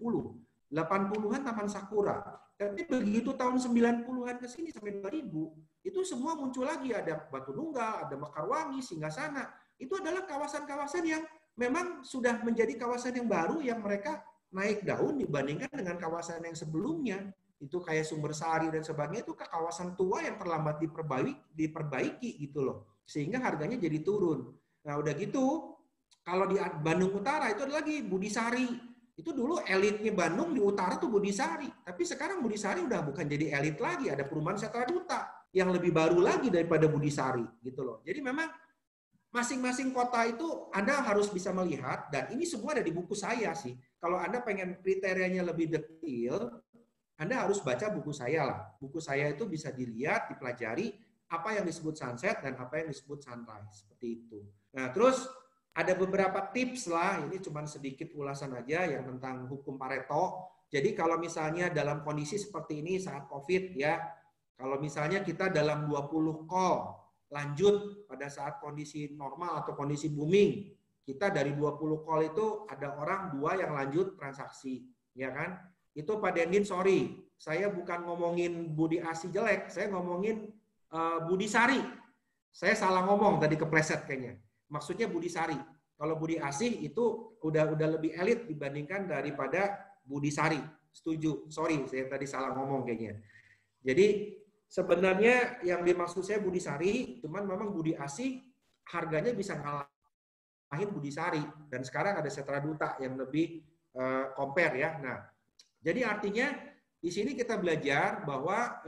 S2: 80-an Taman Sakura. Tapi begitu tahun 90-an ke sini sampai 2000, itu semua muncul lagi, ada Batu Nunggal, ada Mekarwangi, Singgasana. Itu adalah kawasan-kawasan yang memang sudah menjadi kawasan yang baru yang mereka naik daun dibandingkan dengan kawasan yang sebelumnya. Itu kayak Sumbersari dan sebagainya, itu ke kawasan tua yang terlambat diperbaiki gitu loh. Sehingga harganya jadi turun. Nah udah gitu, kalau di Bandung Utara itu ada lagi Budisari. Itu dulu elitnya Bandung di utara tuh Budisari. Tapi sekarang Budisari udah bukan jadi elit lagi, ada perumahan Setra Duta yang lebih baru lagi daripada Budisari gitu loh. Jadi memang masing-masing kota itu Anda harus bisa melihat, dan ini semua ada di buku saya sih. Kalau Anda pengen kriterianya lebih detail, Anda harus baca buku saya lah. Buku saya itu bisa dilihat, dipelajari apa yang disebut sunset dan apa yang disebut sunrise, seperti itu. Nah, terus ada beberapa tips lah, ini cuma sedikit ulasan aja yang tentang hukum Pareto. Jadi kalau misalnya dalam kondisi seperti ini saat COVID ya, kalau misalnya kita dalam 20 call lanjut pada saat kondisi normal atau kondisi booming, kita dari 20 call itu ada orang 2 yang lanjut transaksi, ya kan? Itu Pak Dendin, sorry, saya bukan ngomongin Budi Asi jelek, saya ngomongin Budi Sari. Saya salah ngomong tadi, kepleset kayaknya. Maksudnya Budi Sari. Kalau Budi Asih itu udah lebih elit dibandingkan daripada Budi Sari. Setuju. Sorry, saya tadi salah ngomong kayaknya. Jadi sebenarnya yang dimaksud saya Budi Sari, cuman memang Budi Asih harganya bisa ngalahin Budi Sari. Dan sekarang ada Setra Duta yang lebih compare ya. Nah, jadi artinya di sini kita belajar bahwa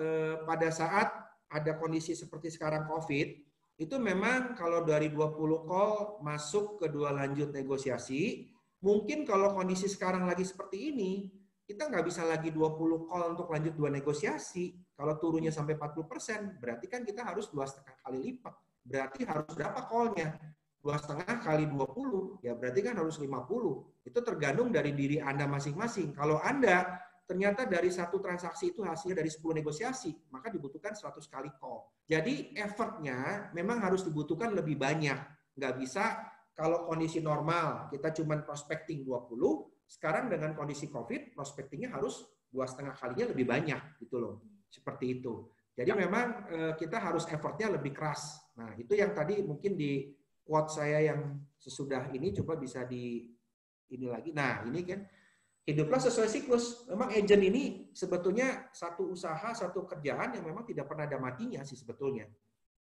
S2: pada saat ada kondisi seperti sekarang COVID, itu memang kalau dari 20 call masuk ke 2 lanjut negosiasi, mungkin kalau kondisi sekarang lagi seperti ini, kita nggak bisa lagi 20 call untuk lanjut 2 negosiasi. Kalau turunnya sampai 40%, berarti kan kita harus 2,5 kali lipat. Berarti harus berapa call-nya? 2,5 kali 20, ya berarti kan harus 50. Itu tergantung dari diri Anda masing-masing. Kalau Anda ternyata dari satu transaksi itu hasilnya dari 10 negosiasi, maka dibutuhkan 100 kali call. Jadi effortnya memang harus dibutuhkan lebih banyak. Nggak bisa kalau kondisi normal kita cuma prospecting 20, sekarang dengan kondisi COVID, prospectingnya harus 2,5 kalinya lebih banyak gitu loh. Seperti itu. Jadi memang kita harus effortnya lebih keras. Nah itu yang tadi mungkin di quote saya yang sesudah ini, coba bisa di ini lagi. Nah ini kan hiduplah sesuai siklus. Memang agent ini sebetulnya satu usaha, satu kerjaan yang memang tidak pernah ada matinya sih sebetulnya.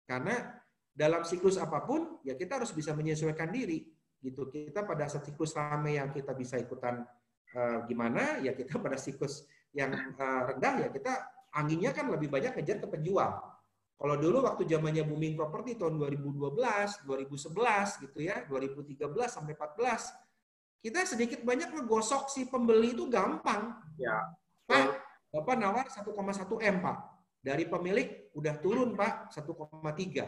S2: Karena dalam siklus apapun, ya kita harus bisa menyesuaikan diri. Gitu. Kita pada siklus rame yang kita bisa ikutan gimana, ya kita pada siklus yang rendah, ya kita anginnya kan lebih banyak ngejar ke penjual. Kalau dulu waktu zamannya booming properti tahun 2012, 2011 gitu ya, 2013 sampai 14, kita sedikit banyak ngegosok si pembeli itu gampang.
S1: Ya.
S2: Pak, Bapak nawar 1,1 M, Pak. Dari pemilik udah turun, Pak, 1,3.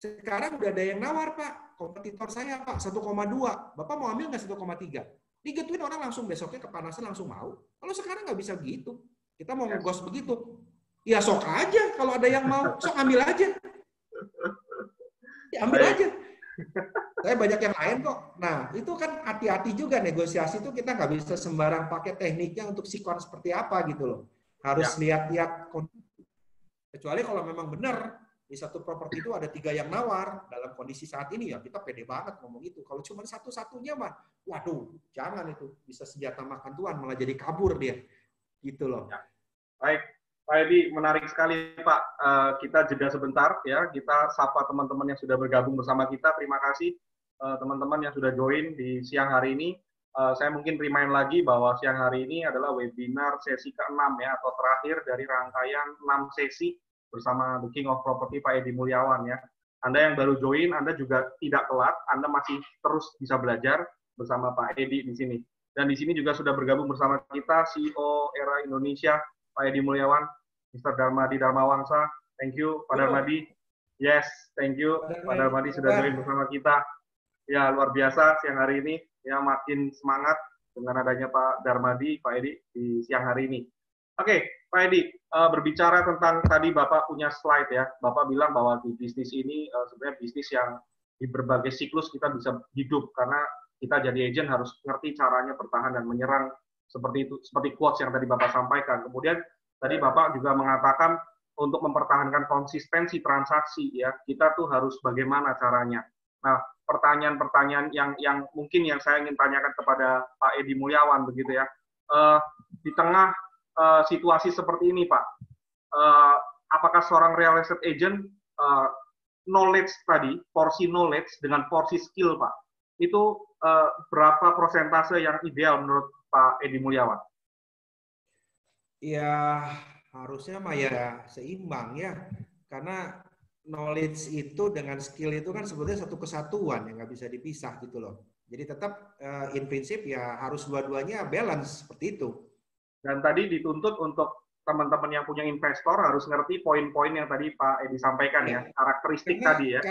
S2: Sekarang udah ada yang nawar, Pak. Kompetitor saya, Pak, 1,2. Bapak mau ambil nggak 1,3? Digituin orang langsung besoknya kepanasan langsung mau. Kalau sekarang nggak bisa gitu. Kita mau ngegos begitu. Ya sok aja. Kalau ada yang mau, sok ambil aja. Ya ambil aja. Saya banyak yang lain kok. Nah, itu kan hati-hati juga negosiasi itu kita nggak bisa sembarang pakai tekniknya untuk sikon seperti apa gitu loh. Harus lihat-lihat. Kecuali kalau memang benar di satu properti itu ada 3 yang nawar dalam kondisi saat ini, ya kita pede banget ngomong itu. Kalau cuma satu-satunya mah, waduh, jangan itu. Bisa senjata makan Tuhan, malah jadi kabur dia. Gitu loh.
S1: Ya. Baik, Pak Edi, menarik sekali Pak. Kita jeda sebentar ya. Kita sapa teman-teman yang sudah bergabung bersama kita. Terima kasih teman-teman yang sudah join di siang hari ini. Saya mungkin remind lagi bahwa siang hari ini adalah webinar sesi ke-6 ya, atau terakhir dari rangkaian 6 sesi bersama The King of Property Pak Edi Mulyawan ya. Anda yang baru join, Anda juga tidak telat, Anda masih terus bisa belajar bersama Pak Edi di sini. Dan di sini juga sudah bergabung bersama kita CEO Era Indonesia, Pak Edi Mulyawan, Mr. Darmadi Darmawangsa. Thank you, Pak Darmadi. Yes, thank you, Pak Darmadi sudah join bersama kita. Ya, luar biasa siang hari ini. Ya, makin semangat dengan adanya Pak Darmadi, Pak Edi di siang hari ini. Oke, Pak Edi, berbicara tentang tadi Bapak punya slide ya. Bapak bilang bahwa di bisnis ini sebenarnya bisnis yang di berbagai siklus kita bisa hidup karena kita jadi agent harus ngerti caranya bertahan dan menyerang seperti itu, seperti quotes yang tadi Bapak sampaikan. Kemudian tadi Bapak juga mengatakan untuk mempertahankan konsistensi transaksi ya, kita tuh harus bagaimana caranya. Nah, pertanyaan-pertanyaan yang mungkin yang saya ingin tanyakan kepada Pak Edi Mulyawan begitu ya. Di tengah situasi seperti ini, Pak, apakah seorang real estate agent knowledge tadi, porsi knowledge dengan porsi skill, Pak, itu berapa persentase yang ideal menurut Pak Edi Mulyawan?
S2: Ya, harusnya mah ya seimbang ya. Karena knowledge itu dengan skill itu kan sebetulnya satu kesatuan yang nggak bisa dipisah gitu loh. Jadi tetap in prinsip ya harus dua-duanya balance seperti itu.
S1: Dan tadi dituntut untuk teman-teman yang punya investor harus ngerti poin-poin yang tadi Pak Edi sampaikan ya, karakteristik tadi ya.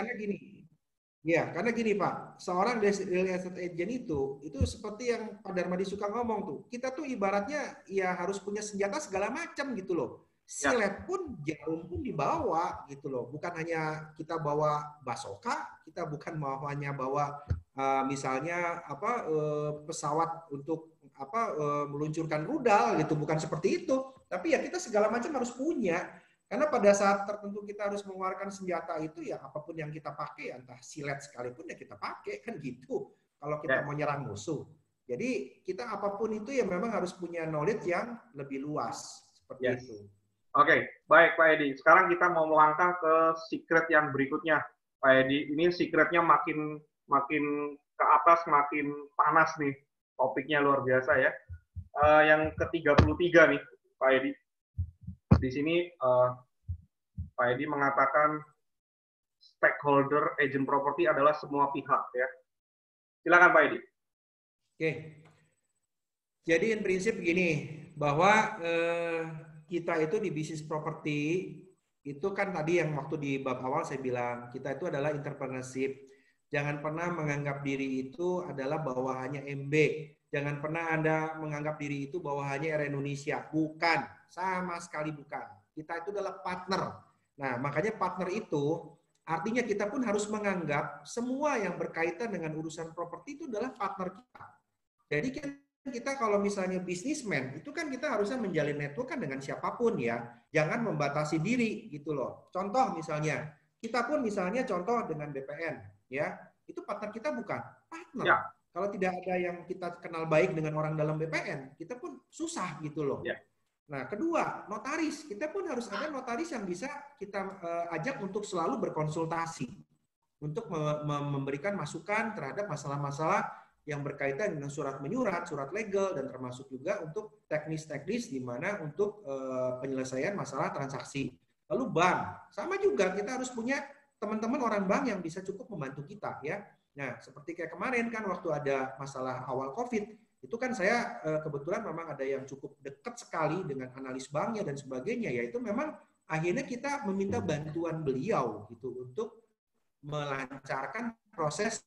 S2: Karena gini Pak, seorang real estate agent itu seperti yang Pak Darmadi suka ngomong tuh, kita tuh ibaratnya ya harus punya senjata segala macam gitu loh. Silet pun, jarum pun dibawa gitu loh. Bukan hanya kita bawa basoka, kita bukan hanya bawa misalnya pesawat untuk meluncurkan rudal gitu, bukan seperti itu. Tapi ya kita segala macam harus punya. Karena pada saat tertentu kita harus mengeluarkan senjata itu ya apapun yang kita pakai, entah silet sekalipun ya kita pakai kan gitu. Kalau kita mau nyerang musuh. Jadi kita apapun itu ya memang harus punya knowledge yang lebih luas seperti itu.
S1: Oke, baik Pak Edi. Sekarang kita mau melangkah ke secret yang berikutnya, Pak Edi. Ini secretnya makin ke atas, makin panas nih. Topiknya luar biasa ya. Yang ke-33 nih, Pak Edi. Di sini Pak Edi mengatakan stakeholder agent property adalah semua pihak ya. Silakan Pak Edi.
S2: Oke. Jadi in prinsip begini, bahwa kita itu di bisnis properti itu kan tadi yang waktu di bab awal saya bilang kita itu adalah entrepreneurship. Jangan pernah menganggap diri itu adalah bawahannya MB. Jangan pernah Anda menganggap diri itu bawahannya Era Indonesia. Bukan, sama sekali bukan. Kita itu adalah partner. Nah, makanya partner itu artinya kita pun harus menganggap semua yang berkaitan dengan urusan properti itu adalah partner kita. Jadi kita kalau misalnya bisnismen, itu kan kita harusnya menjalin network kan dengan siapapun ya. Jangan membatasi diri gitu loh. Contoh misalnya, kita pun misalnya contoh dengan BPN ya, itu partner kita bukan? Partner. Ya. Kalau tidak ada yang kita kenal baik dengan orang dalam BPN, kita pun susah gitu loh.
S1: Ya.
S2: Nah, kedua, notaris. Kita pun harus ada notaris yang bisa kita ajak untuk selalu berkonsultasi, untuk memberikan masukan terhadap masalah-masalah yang berkaitan dengan surat menyurat, surat legal, dan termasuk juga untuk teknis-teknis di mana untuk penyelesaian masalah transaksi. Lalu bank, sama juga kita harus punya teman-teman orang bank yang bisa cukup membantu kita ya. Nah, seperti kayak kemarin kan waktu ada masalah awal COVID, itu kan saya kebetulan memang ada yang cukup dekat sekali dengan analis banknya dan sebagainya, yaitu memang akhirnya kita meminta bantuan beliau gitu untuk melancarkan proses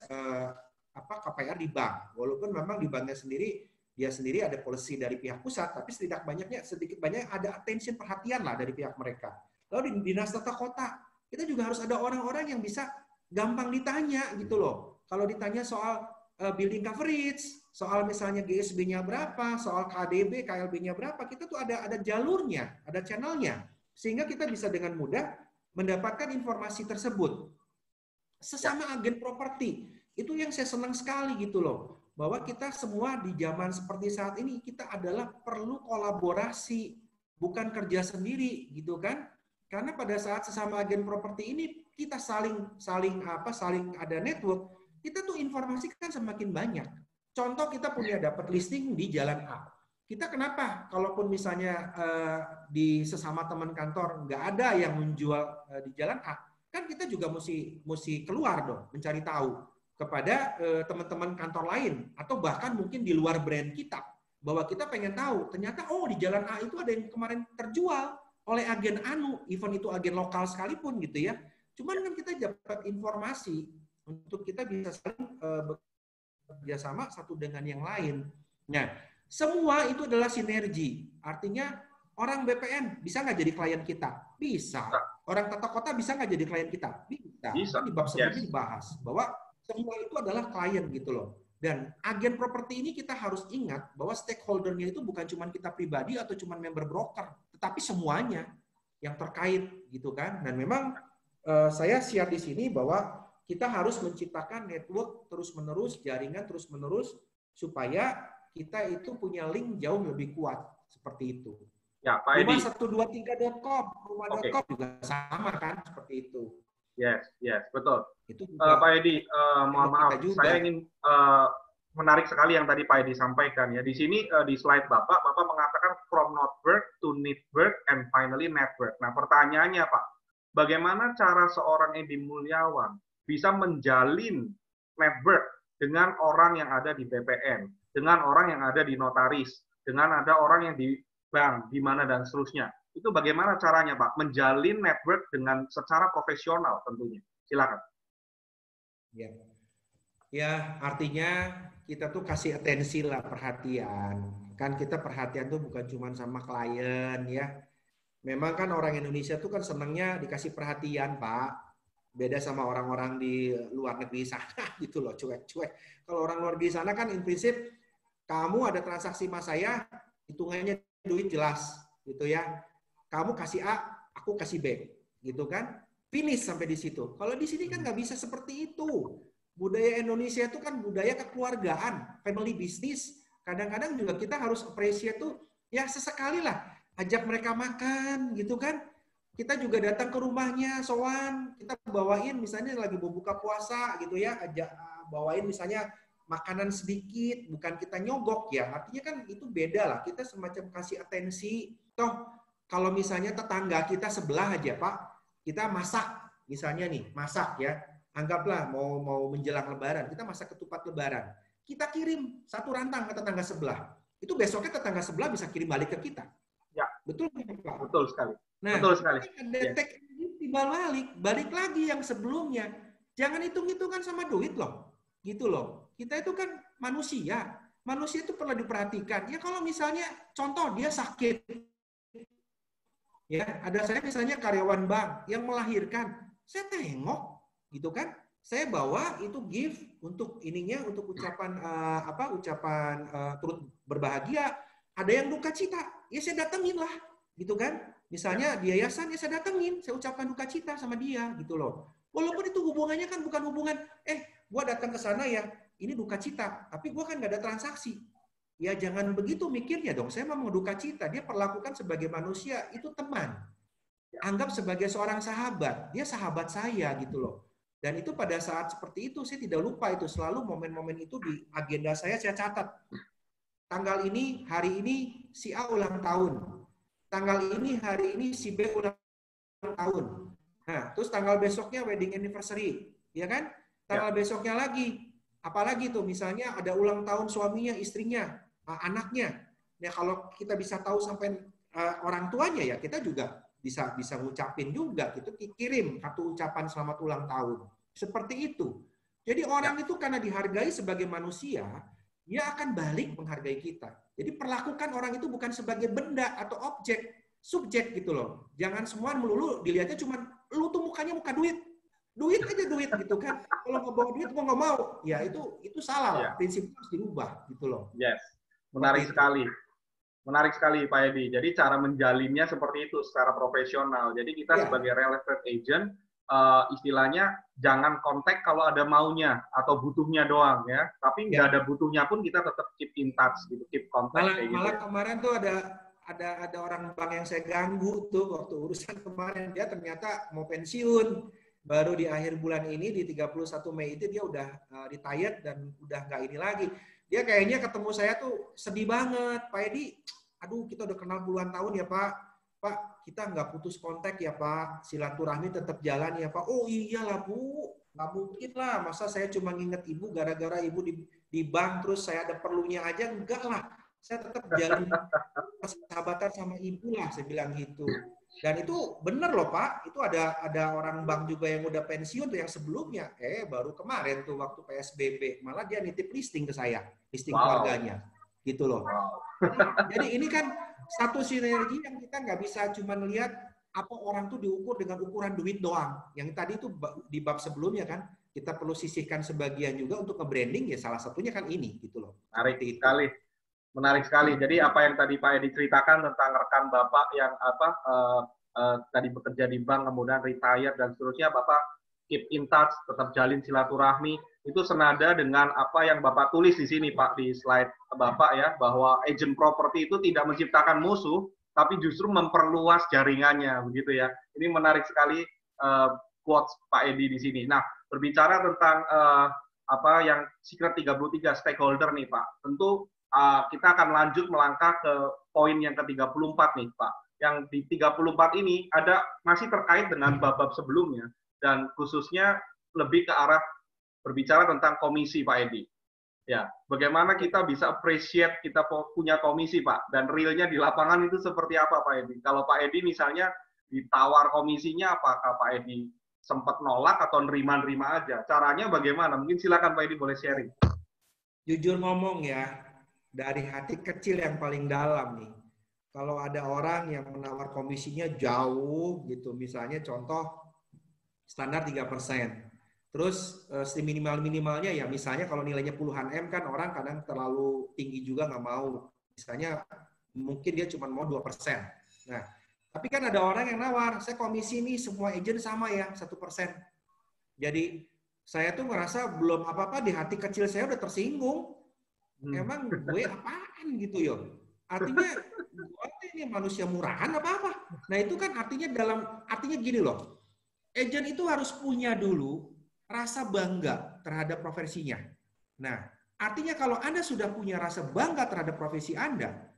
S2: KPR di bank. Walaupun memang di banknya sendiri dia sendiri ada policy dari pihak pusat, tapi sedikit banyak ada attention, perhatian lah dari pihak mereka. Lalu di dinas tata kota kita juga harus ada orang-orang yang bisa gampang ditanya gitu loh. Kalau ditanya soal building coverage, soal misalnya GSB-nya berapa, soal KDB, KLB-nya berapa, kita tuh ada jalurnya, ada channelnya, sehingga kita bisa dengan mudah mendapatkan informasi tersebut. Sesama agen properti, itu yang saya senang sekali gitu loh, bahwa kita semua di zaman seperti saat ini kita adalah perlu kolaborasi, bukan kerja sendiri gitu kan? Karena pada saat sesama agen properti ini kita saling ada network, kita tuh informasi kan semakin banyak. Contoh kita punya dapat listing di Jalan A. Kita kenapa? Kalaupun misalnya di sesama teman kantor nggak ada yang menjual di Jalan A, kan kita juga mesti keluar dong, mencari tahu kepada teman-teman kantor lain atau bahkan mungkin di luar brand kita, bahwa kita pengen tahu ternyata di Jalan A itu ada yang kemarin terjual oleh agen anu, even itu agen lokal sekalipun gitu ya. Cuman kan kita dapat informasi untuk kita bisa saling bekerja sama satu dengan yang lain. Nah, semua itu adalah sinergi. Artinya orang BPN bisa nggak jadi klien kita? Bisa. Orang tata kota bisa nggak jadi klien kita? Bisa. Di bab sebelumnya dibahas bahwa semua itu adalah klien gitu loh. Dan agen properti ini kita harus ingat bahwa stakeholder-nya itu bukan cuma kita pribadi atau cuma member broker, tetapi semuanya yang terkait gitu kan. Dan memang saya share di sini bahwa kita harus menciptakan network terus-menerus, jaringan terus-menerus, supaya kita itu punya link jauh lebih kuat. Seperti itu.
S1: Ya, Pak Edi.
S2: Rumah123.com, rumah.com juga sama kan, seperti itu.
S1: Yes, betul. Itu juga, Pak Edi, mohon maaf, saya ingin menarik sekali yang tadi Pak Edi sampaikan ya. Di sini di slide Bapak mengatakan from network to network and finally network. Nah, pertanyaannya Pak, bagaimana cara seorang Edi Mulyawan bisa menjalin network dengan orang yang ada di BPN, dengan orang yang ada di notaris, dengan ada orang yang di bank, di mana dan seterusnya. Itu bagaimana caranya, Pak? Menjalin network dengan secara profesional tentunya. Silakan.
S2: Ya, artinya kita tuh kasih atensi lah, perhatian. Kan kita perhatian tuh bukan cuma sama klien ya. Memang kan orang Indonesia tuh kan senangnya dikasih perhatian, Pak. Beda sama orang-orang di luar negeri sana gitu loh, cuek-cuek. Kalau orang luar negeri sana kan in prinsip kamu ada transaksi sama saya, hitungannya duit jelas gitu ya. Kamu kasih A, aku kasih B, gitu kan? Finish sampai di situ. Kalau di sini kan nggak bisa seperti itu. Budaya Indonesia itu kan budaya kekeluargaan, family business. Kadang-kadang juga kita harus appreciate tuh, ya sesekali lah ajak mereka makan, gitu kan? Kita juga datang ke rumahnya, sowan, kita bawain misalnya lagi berbuka puasa gitu ya, bawain misalnya makanan sedikit, bukan kita nyogok ya. Artinya kan itu beda lah, kita semacam kasih atensi. Toh kalau misalnya tetangga kita sebelah aja Pak, kita masak misalnya nih, masak ya. Anggaplah mau menjelang lebaran, kita masak ketupat lebaran. Kita kirim satu rantang ke tetangga sebelah. Itu besoknya tetangga sebelah bisa kirim balik ke kita.
S1: Ya,
S2: betul Pak?
S1: Betul sekali.
S2: Nah,
S1: betul sekali.
S2: Ada timbal balik lagi yang sebelumnya. Jangan hitung-hitungan sama duit loh. Gitu loh. Kita itu kan manusia. Manusia itu perlu diperhatikan. Ya kalau misalnya contoh dia sakit. Ya, ada saya misalnya karyawan bank yang melahirkan. Saya tengok gitu kan. Saya bawa itu gift untuk ininya, untuk ucapan turut berbahagia. Ada yang duka cita, ya saya datengin lah, gitu kan? Misalnya di yayasan, ya saya datengin, saya ucapkan duka cita sama dia, gitu loh. Walaupun itu hubungannya kan bukan hubungan, gua datang ke sana ya, ini duka cita, tapi gue kan nggak ada transaksi. Ya jangan begitu mikirnya dong, saya mau duka cita, dia perlakukan sebagai manusia, itu teman. Anggap sebagai seorang sahabat, dia sahabat saya gitu loh. Dan itu pada saat seperti itu, saya tidak lupa itu, selalu momen-momen itu di agenda saya catat. Tanggal ini, hari ini, si A ulang tahun. Tanggal ini, hari ini, si B ulang tahun. Nah, terus tanggal besoknya wedding anniversary, ya kan? Tanggal besoknya lagi, apalagi tuh misalnya ada ulang tahun suaminya, istrinya, anaknya. Nah, kalau kita bisa tahu sampai orang tuanya ya, kita juga bisa ngucapin juga gitu, kirim satu ucapan selamat ulang tahun. Seperti itu. Jadi orang itu karena dihargai sebagai manusia, dia akan balik menghargai kita. Jadi perlakukan orang itu bukan sebagai benda atau objek, subjek gitu loh. Jangan semua melulu dilihatnya cuma lu tuh mukanya muka duit. Duit aja duit gitu kan. Kalau nggak bawa duit gua nggak mau. Ya itu salah. Prinsipnya harus dirubah gitu loh.
S1: Yes. Menarik sekali. Menarik sekali Pak Edi. Jadi cara menjalinnya seperti itu secara profesional. Jadi kita sebagai real estate agent istilahnya jangan kontak kalau ada maunya atau butuhnya doang ya. Tapi nggak ada butuhnya pun kita tetap keep in touch gitu, keep contact kayak gitu.
S2: Malah kemarin tuh ada orang bank yang saya ganggu tuh waktu urusan kemarin, dia ternyata mau pensiun baru di akhir bulan ini di 31 Mei itu dia udah retired dan udah nggak ini lagi. Dia kayaknya ketemu saya tuh sedih banget, Pak Edi. Aduh, kita udah kenal puluhan tahun ya Pak. Pak, kita nggak putus kontak ya Pak. Silaturahmi tetap jalan ya Pak. Oh iyalah Bu, nggak mungkin lah. Masa saya cuma nginget Ibu gara-gara Ibu di bank terus saya ada perlunya aja, enggak lah. Saya tetap jalan persahabatan sama Ibu lah, saya bilang gitu. Dan itu benar loh Pak, itu ada orang bank juga yang udah pensiun tuh yang sebelumnya, baru kemarin tuh waktu PSBB, malah dia nitip listing ke saya, listing keluarganya, gitu loh. Jadi ini kan satu sinergi yang kita nggak bisa cuma lihat apa orang tuh diukur dengan ukuran duit doang. Yang tadi itu di bab sebelumnya kan, kita perlu sisihkan sebagian juga untuk nge-branding, ya salah satunya kan ini, gitu loh.
S1: Menarik sekali. Menarik sekali. Jadi apa yang tadi Pak Edi ceritakan tentang rekan Bapak yang tadi bekerja di bank, kemudian retire dan seterusnya, Bapak keep in touch, tetap jalin silaturahmi, itu senada dengan apa yang Bapak tulis di sini Pak, di slide Bapak ya, bahwa agent properti itu tidak menciptakan musuh, tapi justru memperluas jaringannya, begitu ya. Ini menarik sekali quotes Pak Edi di sini. Nah, berbicara tentang apa yang Secret 33 stakeholder nih Pak, tentu kita akan lanjut melangkah ke poin yang ke-34 nih Pak. Yang di 34 ini masih terkait dengan bab-bab sebelumnya dan khususnya lebih ke arah berbicara tentang komisi Pak Edi. Ya, bagaimana kita bisa appreciate kita punya komisi Pak, dan realnya di lapangan itu seperti apa Pak Edi? Kalau Pak Edi misalnya ditawar komisinya, apakah Pak Edi sempat nolak atau nerima-nerima aja? Caranya bagaimana? Mungkin silakan Pak Edi boleh sharing.
S2: Jujur ngomong ya, dari hati kecil yang paling dalam nih, kalau ada orang yang menawar komisinya jauh gitu, misalnya contoh standar 3%, terus minimalnya ya misalnya kalau nilainya puluhan M kan orang kadang terlalu tinggi juga nggak mau, misalnya mungkin dia cuma mau 2%. Nah, tapi kan ada orang yang nawar, saya komisi ini semua agent sama ya 1%. Jadi saya tuh ngerasa belum apa-apa, di hati kecil saya udah tersinggung. Emang gue apaan gitu yo? Artinya gue ini manusia murahan apa? Nah itu kan artinya gini loh. Agent itu harus punya dulu rasa bangga terhadap profesinya. Nah, artinya kalau Anda sudah punya rasa bangga terhadap profesi Anda,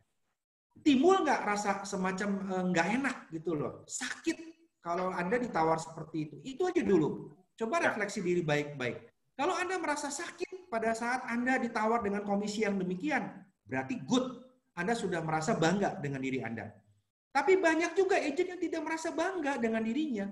S2: timbul nggak rasa semacam nggak enak gitu loh. Sakit kalau Anda ditawar seperti itu. Itu aja dulu. Coba refleksi diri baik-baik. Kalau Anda merasa sakit pada saat Anda ditawar dengan komisi yang demikian, berarti good. Anda sudah merasa bangga dengan diri Anda. Tapi banyak juga agent yang tidak merasa bangga dengan dirinya.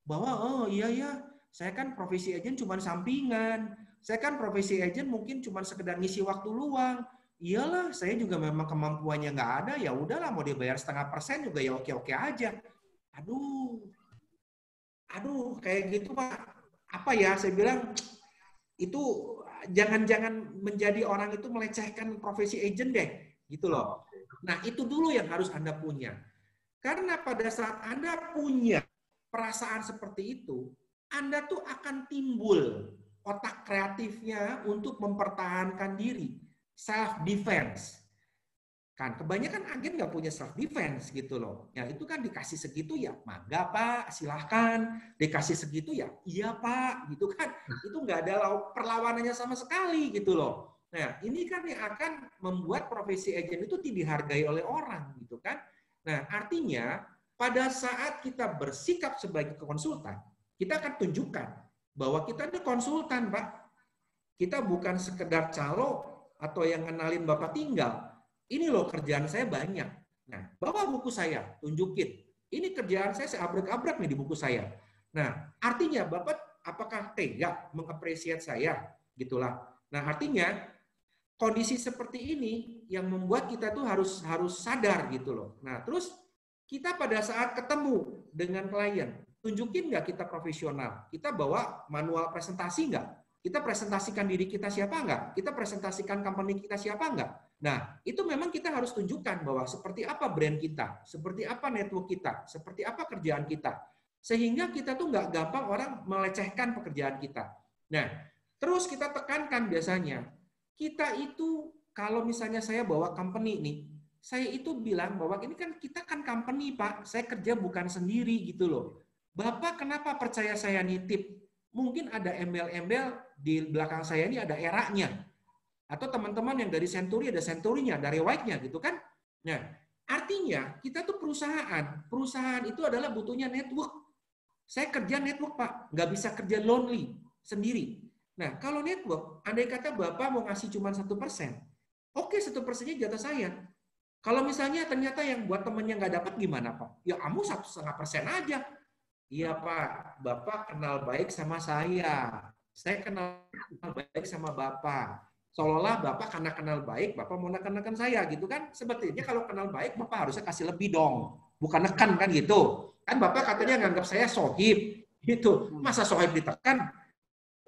S2: Bahwa, oh iya ya, saya kan profesi agent cuma sampingan. Saya kan profesi agent mungkin cuma sekedar ngisi waktu luang. Iyalah, saya juga memang kemampuannya nggak ada, ya udahlah mau dibayar 0,5% juga ya oke-oke aja. Aduh, kayak gitu Pak. Apa ya, saya bilang, itu jangan menjadi orang itu melecehkan profesi agent deh, gitu loh. Nah, itu dulu yang harus Anda punya. Karena pada saat Anda punya perasaan seperti itu, Anda tuh akan timbul otak kreatifnya untuk mempertahankan diri, self defense. Kan kebanyakan agen nggak punya self defense gitu loh. Ya itu kan dikasih segitu ya, mangga Pak, silahkan. Dikasih segitu ya, iya Pak, gitu kan. Itu nggak ada perlawanannya sama sekali gitu loh. Nah ini kan yang akan membuat profesi agen itu tidak dihargai oleh orang gitu kan. Nah artinya pada saat kita bersikap sebagai konsultan, kita akan tunjukkan bahwa kita ini konsultan Pak. Kita bukan sekedar calo atau yang kenalin Bapak tinggal. Ini loh kerjaan saya banyak. Nah, bawa buku saya, tunjukin. Ini kerjaan saya abrek-abrek nih di buku saya. Nah, artinya Bapak apakah tega mengapresiasi saya? Gitulah. Nah, artinya kondisi seperti ini yang membuat kita tuh harus sadar gitu loh. Nah, terus kita pada saat ketemu dengan klien, tunjukin nggak kita profesional? Kita bawa manual presentasi nggak? Kita presentasikan diri kita siapa nggak? Kita presentasikan company kita siapa nggak? Nah, itu memang kita harus tunjukkan bahwa seperti apa brand kita, seperti apa network kita, seperti apa kerjaan kita. Sehingga kita tuh nggak gampang orang melecehkan pekerjaan kita. Nah, terus kita tekankan biasanya, kita itu kalau misalnya saya bawa company nih, saya itu bilang bahwa ini kan kita kan company Pak, saya kerja bukan sendiri gitu loh. Bapak kenapa percaya saya nitip? Mungkin ada embel-embel di belakang saya ini ada eranya. Atau teman-teman yang dari Century ada Century-nya, dari White-nya gitu kan. Nah, artinya kita tuh perusahaan. Perusahaan itu adalah butuhnya network. Saya kerja network Pak, nggak bisa kerja lonely, sendiri. Nah, kalau network, andai kata Bapak mau ngasih cuma 1%, oke 1%-nya jatah saya. Kalau misalnya ternyata yang buat temennya nggak dapat gimana Pak? Ya kamu 1,5% aja. Iya Pak, Bapak kenal baik sama saya kenal baik sama Bapak. Seolah-olah Bapak karena kenal baik, Bapak mau neken-neken saya gitu kan. Sebetulnya kalau kenal baik, Bapak harusnya kasih lebih dong. Bukan neken kan gitu. Kan Bapak katanya nganggap saya sohib. Gitu. Masa sohib ditekan?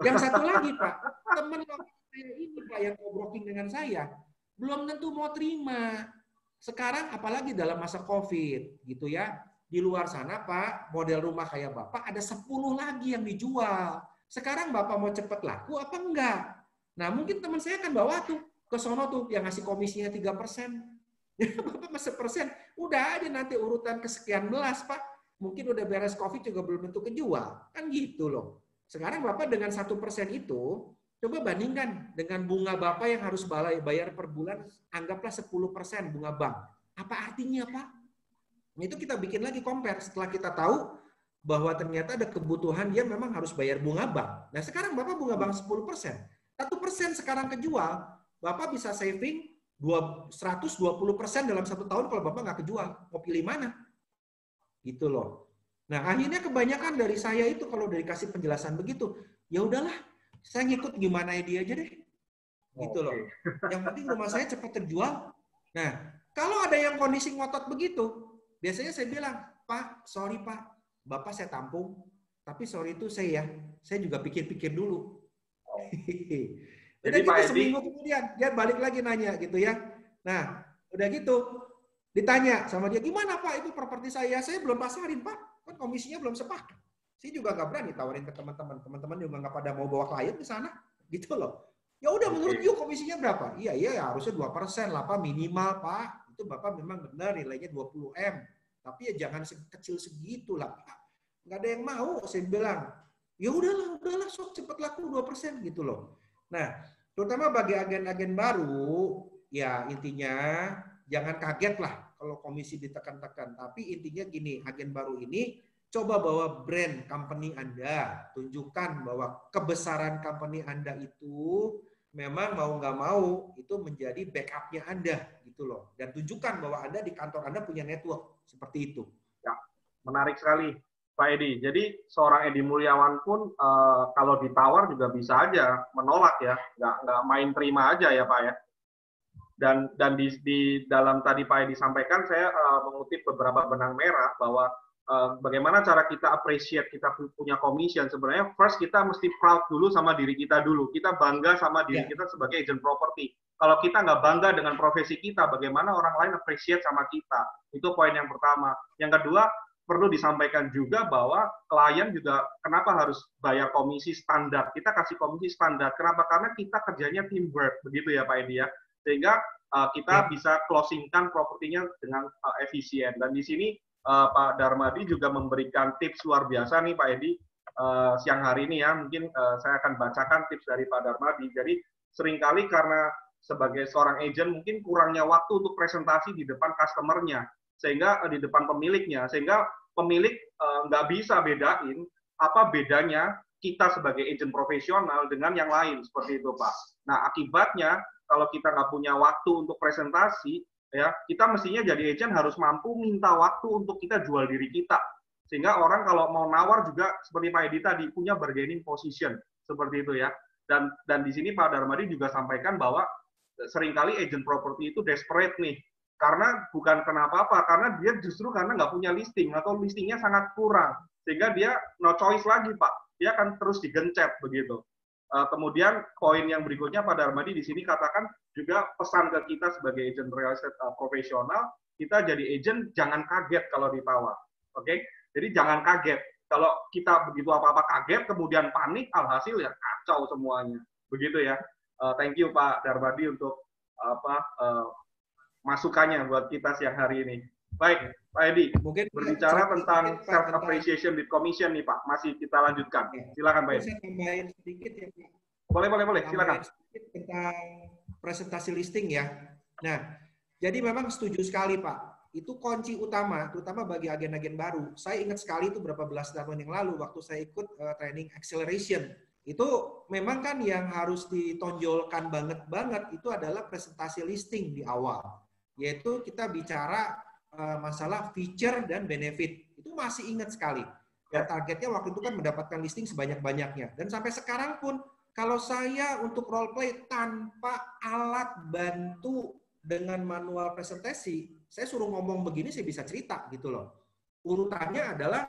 S2: Yang satu lagi Pak, teman saya ini Pak yang co-broking dengan saya, belum tentu mau terima. Sekarang apalagi dalam masa COVID gitu ya. Di luar sana Pak, model rumah kayak Bapak ada 10 lagi yang dijual. Sekarang Bapak mau cepat laku apa enggak? Nah, mungkin teman saya akan bawa tuh ke sono tuh yang ngasih komisinya 3%. Bapak masih persen, udah aja nanti urutan kesekian belas, Pak. Mungkin udah beres COVID juga belum tentu kejual. Kan gitu loh. Sekarang Bapak dengan 1% itu, coba bandingkan dengan bunga Bapak yang harus bayar per bulan, anggaplah 10% bunga bank. Apa artinya, Pak? Itu kita bikin lagi compare setelah kita tahu bahwa ternyata ada kebutuhan dia memang harus bayar bunga bank. Nah sekarang Bapak bunga bank 10%. 1% sekarang kejual, Bapak bisa saving 120% dalam 1 tahun kalau Bapak nggak kejual. Mau pilih mana? Gitu loh. Nah akhirnya kebanyakan dari saya itu kalau udah dikasih penjelasan begitu, ya udahlah, saya ngikut gimana dia aja deh. Gitu loh. Yang penting rumah saya cepat terjual. Nah kalau ada yang kondisi ngotot begitu, biasanya saya bilang, Pak, sorry Pak, Bapak saya tampung, tapi sorry itu saya juga pikir-pikir dulu. Udah gitu seminggu kemudian dia balik lagi nanya gitu ya. Nah, udah gitu ditanya sama dia, gimana Pak itu properti saya belum pasarin Pak, kan komisinya belum sepakat. Saya juga nggak berani tawarin ke teman-teman. Teman-teman juga nggak pada mau bawa klien ke sana, gitu loh. Ya udah menurut you komisinya berapa? Iya harusnya 2% lah Pak minimal Pak. Itu Bapak memang benar nilainya 20M. Tapi ya jangan kecil segitu lah Pak. Nggak ada yang mau, saya bilang. Ya udahlah, sok cepat laku 2% gitu loh. Nah, terutama bagi agen-agen baru, ya intinya jangan kaget lah kalau komisi ditekan-tekan. Tapi intinya gini, agen baru ini coba bawa brand company Anda, tunjukkan bahwa kebesaran company Anda itu memang mau nggak mau itu menjadi backupnya Anda gitu loh. Dan tunjukkan bahwa Anda di kantor Anda punya network seperti itu.
S1: Ya, menarik sekali Pak Edi. Jadi seorang Edi Mulyawan pun kalau ditawar juga bisa aja menolak ya, nggak main terima aja ya Pak ya. Dan di dalam tadi Pak Edi sampaikan, saya mengutip beberapa benang merah bahwa bagaimana cara kita appreciate kita punya commission. Sebenarnya first kita mesti proud dulu sama diri kita dulu. Kita bangga sama diri kita sebagai agent property. Kalau kita nggak bangga dengan profesi kita, bagaimana orang lain appreciate sama kita? Itu poin yang pertama. Yang kedua, perlu disampaikan juga bahwa klien juga kenapa harus bayar komisi standar. Kita kasih komisi standar. Kenapa? Karena kita kerjanya teamwork, begitu ya Pak Edi ya. Sehingga kita bisa closingkan propertinya dengan efisien. Dan di sini Pak Darmadi juga memberikan tips luar biasa nih Pak Edi siang hari ini ya. Mungkin saya akan bacakan tips dari Pak Darmadi. Jadi seringkali karena sebagai seorang agent mungkin kurangnya waktu untuk presentasi di depan customer-nya, sehingga di depan pemiliknya, sehingga pemilik nggak bisa bedain apa bedanya kita sebagai agent profesional dengan yang lain, seperti itu Pak. Nah akibatnya kalau kita nggak punya waktu untuk presentasi, ya kita mestinya jadi agent harus mampu minta waktu untuk kita jual diri kita, sehingga orang kalau mau nawar juga seperti Pak Edi tadi punya bargaining position, seperti itu ya. Dan di sini Pak Darmadi juga sampaikan bahwa seringkali agent properti itu desperate nih, karena bukan kenapa-apa, karena dia justru karena nggak punya listing atau listingnya sangat kurang, sehingga dia no choice lagi Pak, dia akan terus digencet begitu. Kemudian poin yang berikutnya Pak Darmadi di sini katakan juga pesan ke kita sebagai agent real estate profesional, kita jadi agent jangan kaget kalau ditawar, oke? Jadi jangan kaget. Kalau kita begitu apa-apa kaget, kemudian panik, alhasil ya kacau semuanya, begitu ya. Thank you Pak Darmadi untuk masukannya buat kita siang hari ini. Baik, Pak Edi, mungkin berbicara tentang self appreciation with commission nih Pak, masih kita lanjutkan. Silakan Pak Edi.
S2: Saya tambahin sedikit ya Pak.
S1: Boleh, silakan.
S2: Sedikit tentang presentasi listing ya. Nah, jadi memang setuju sekali Pak. Itu kunci utama, terutama bagi agen-agen baru. Saya ingat sekali itu berapa belas tahun yang lalu waktu saya ikut training acceleration. Itu memang kan yang harus ditonjolkan banget itu adalah presentasi listing di awal. Yaitu kita bicara masalah feature dan benefit. Itu masih ingat sekali. Dan targetnya waktu itu kan mendapatkan listing sebanyak-banyaknya. Dan sampai sekarang pun, kalau saya untuk role play tanpa alat bantu dengan manual presentasi, saya suruh ngomong begini, saya bisa cerita gitu loh. Urutannya adalah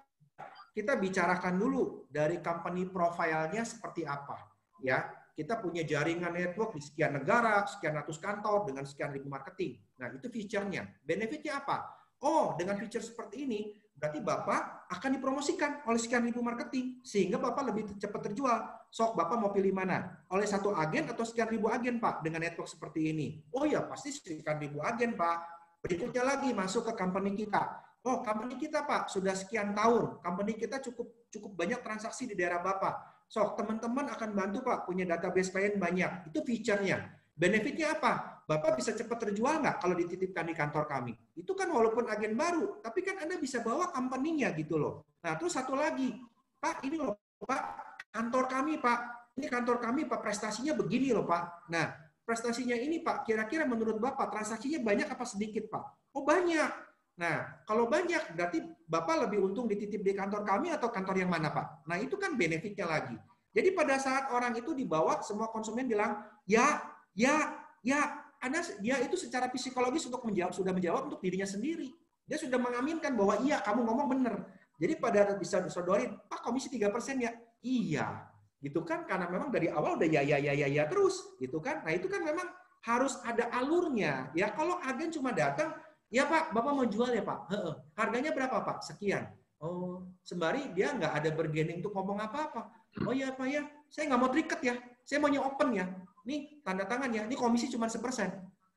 S2: kita bicarakan dulu dari company profile-nya seperti apa. Ya, kita punya jaringan network di sekian negara, sekian ratus kantor, dengan sekian ribu marketing. Nah, itu feature-nya. Benefit-nya apa? Oh, dengan feature seperti ini, berarti Bapak akan dipromosikan oleh sekian ribu marketing, sehingga Bapak lebih cepat terjual. Sok, Bapak mau pilih mana? Oleh satu agen atau sekian ribu agen, Pak, dengan network seperti ini? Oh ya, pasti sekian ribu agen, Pak. Berikutnya lagi, masuk ke company kita. Oh, company kita, Pak, sudah sekian tahun. Company kita cukup banyak transaksi di daerah Bapak. Sok, teman-teman akan bantu, Pak, punya database klien banyak. Itu feature-nya. Benefitnya apa? Bapak bisa cepat terjual nggak kalau dititipkan di kantor kami? Itu kan walaupun agen baru, tapi kan Anda bisa bawa company-nya gitu loh. Nah, terus satu lagi, Pak, ini loh, Pak, kantor kami, Pak. Ini kantor kami, Pak, prestasinya begini loh, Pak. Nah, prestasinya ini, Pak, kira-kira menurut Bapak, transaksinya banyak apa sedikit, Pak? Oh, banyak. Nah, kalau banyak, berarti Bapak lebih untung dititip di kantor kami atau kantor yang mana, Pak? Nah, itu kan benefitnya lagi. Jadi pada saat orang itu dibawa, semua konsumen bilang, ya, dia itu secara psikologis sudah menjawab untuk dirinya sendiri. Dia sudah mengaminkan bahwa iya, kamu ngomong benar. Jadi pada bisa disodorin, Pak, komisi 3% ya? Iya. Gitu kan, karena memang dari awal udah ya terus. Gitu kan. Nah, itu kan memang harus ada alurnya. Ya, kalau agen cuma datang, ya Pak, Bapak mau jual ya Pak? Harganya berapa Pak? Sekian. Oh, sembari dia nggak ada bargaining untuk ngomong apa-apa. Oh ya Pak ya, saya nggak mau terikat ya. Saya maunya open ya. Nih, tanda tangan ya. Ini komisi cuma 1%.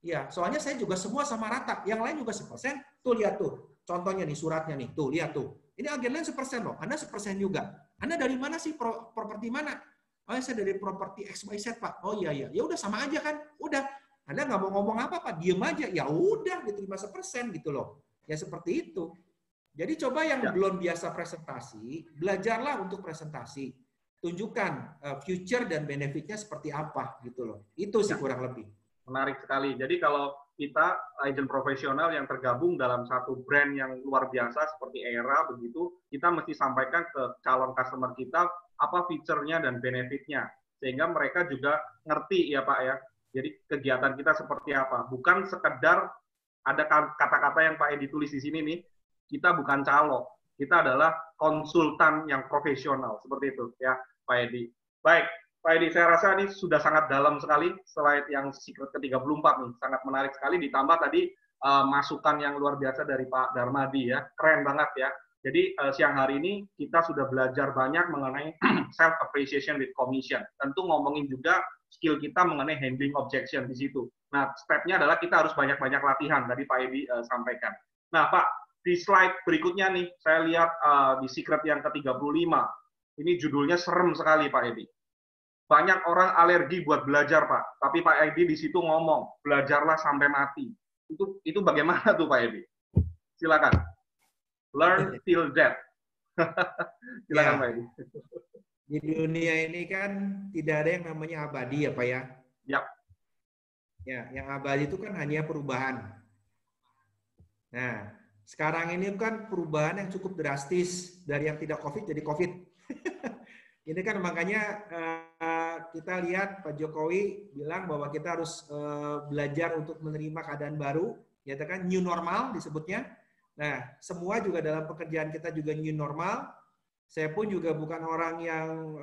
S2: Ya, soalnya saya juga semua sama rata. Yang lain juga 1%. Tuh, lihat tuh. Contohnya nih, suratnya nih. Tuh, lihat tuh. Ini agen lain 1% loh. Anda 1% juga. Anda dari mana sih? Properti mana? Oh, saya dari properti XYZ, Pak. Oh iya. Ya udah, sama aja kan? Udah. Anda nggak mau ngomong apa, Pak? Diem aja. Ya udah, diterima 1% gitu loh. Ya seperti itu. Jadi coba yang belum biasa presentasi, belajarlah untuk presentasi. Tunjukkan future dan benefitnya seperti apa gitu loh. Itu sih kurang lebih.
S1: Menarik sekali. Jadi kalau kita agent profesional yang tergabung dalam satu brand yang luar biasa seperti Era begitu, kita mesti sampaikan ke calon customer kita apa fiturnya dan benefitnya, sehingga mereka juga ngerti ya Pak ya. Jadi kegiatan kita seperti apa, bukan sekedar ada kata-kata yang Pak Edi tulis di sini nih, kita bukan calo, kita adalah konsultan yang profesional seperti itu ya Pak Edi. Baik. Pak Edi, saya rasa ini sudah sangat dalam sekali slide yang secret ke-34 nih, sangat menarik sekali, ditambah tadi masukan yang luar biasa dari Pak Darmadi ya, keren banget ya. Jadi siang hari ini kita sudah belajar banyak mengenai self appreciation with commission. Tentu ngomongin juga skill kita mengenai handling objection di situ. Nah, stepnya adalah kita harus banyak-banyak latihan, tadi Pak Edi sampaikan. Nah, Pak, di slide berikutnya nih, saya lihat di secret yang ke-35. Ini judulnya serem sekali, Pak Edi. Banyak orang alergi buat belajar, Pak. Tapi Pak Edi di situ ngomong, belajarlah sampai mati. Itu bagaimana tuh, Pak Edi? Silakan. Learn till death. Silakan, Pak Edi.
S2: Di dunia ini kan tidak ada yang namanya abadi ya Pak ya.
S1: Yap.
S2: Ya, yang abadi itu kan hanya perubahan. Nah, sekarang ini kan perubahan yang cukup drastis dari yang tidak COVID jadi COVID. Ini kan makanya kita lihat Pak Jokowi bilang bahwa kita harus belajar untuk menerima keadaan baru, ya kan new normal disebutnya. Nah, semua juga dalam pekerjaan kita juga new normal. Saya pun juga bukan orang yang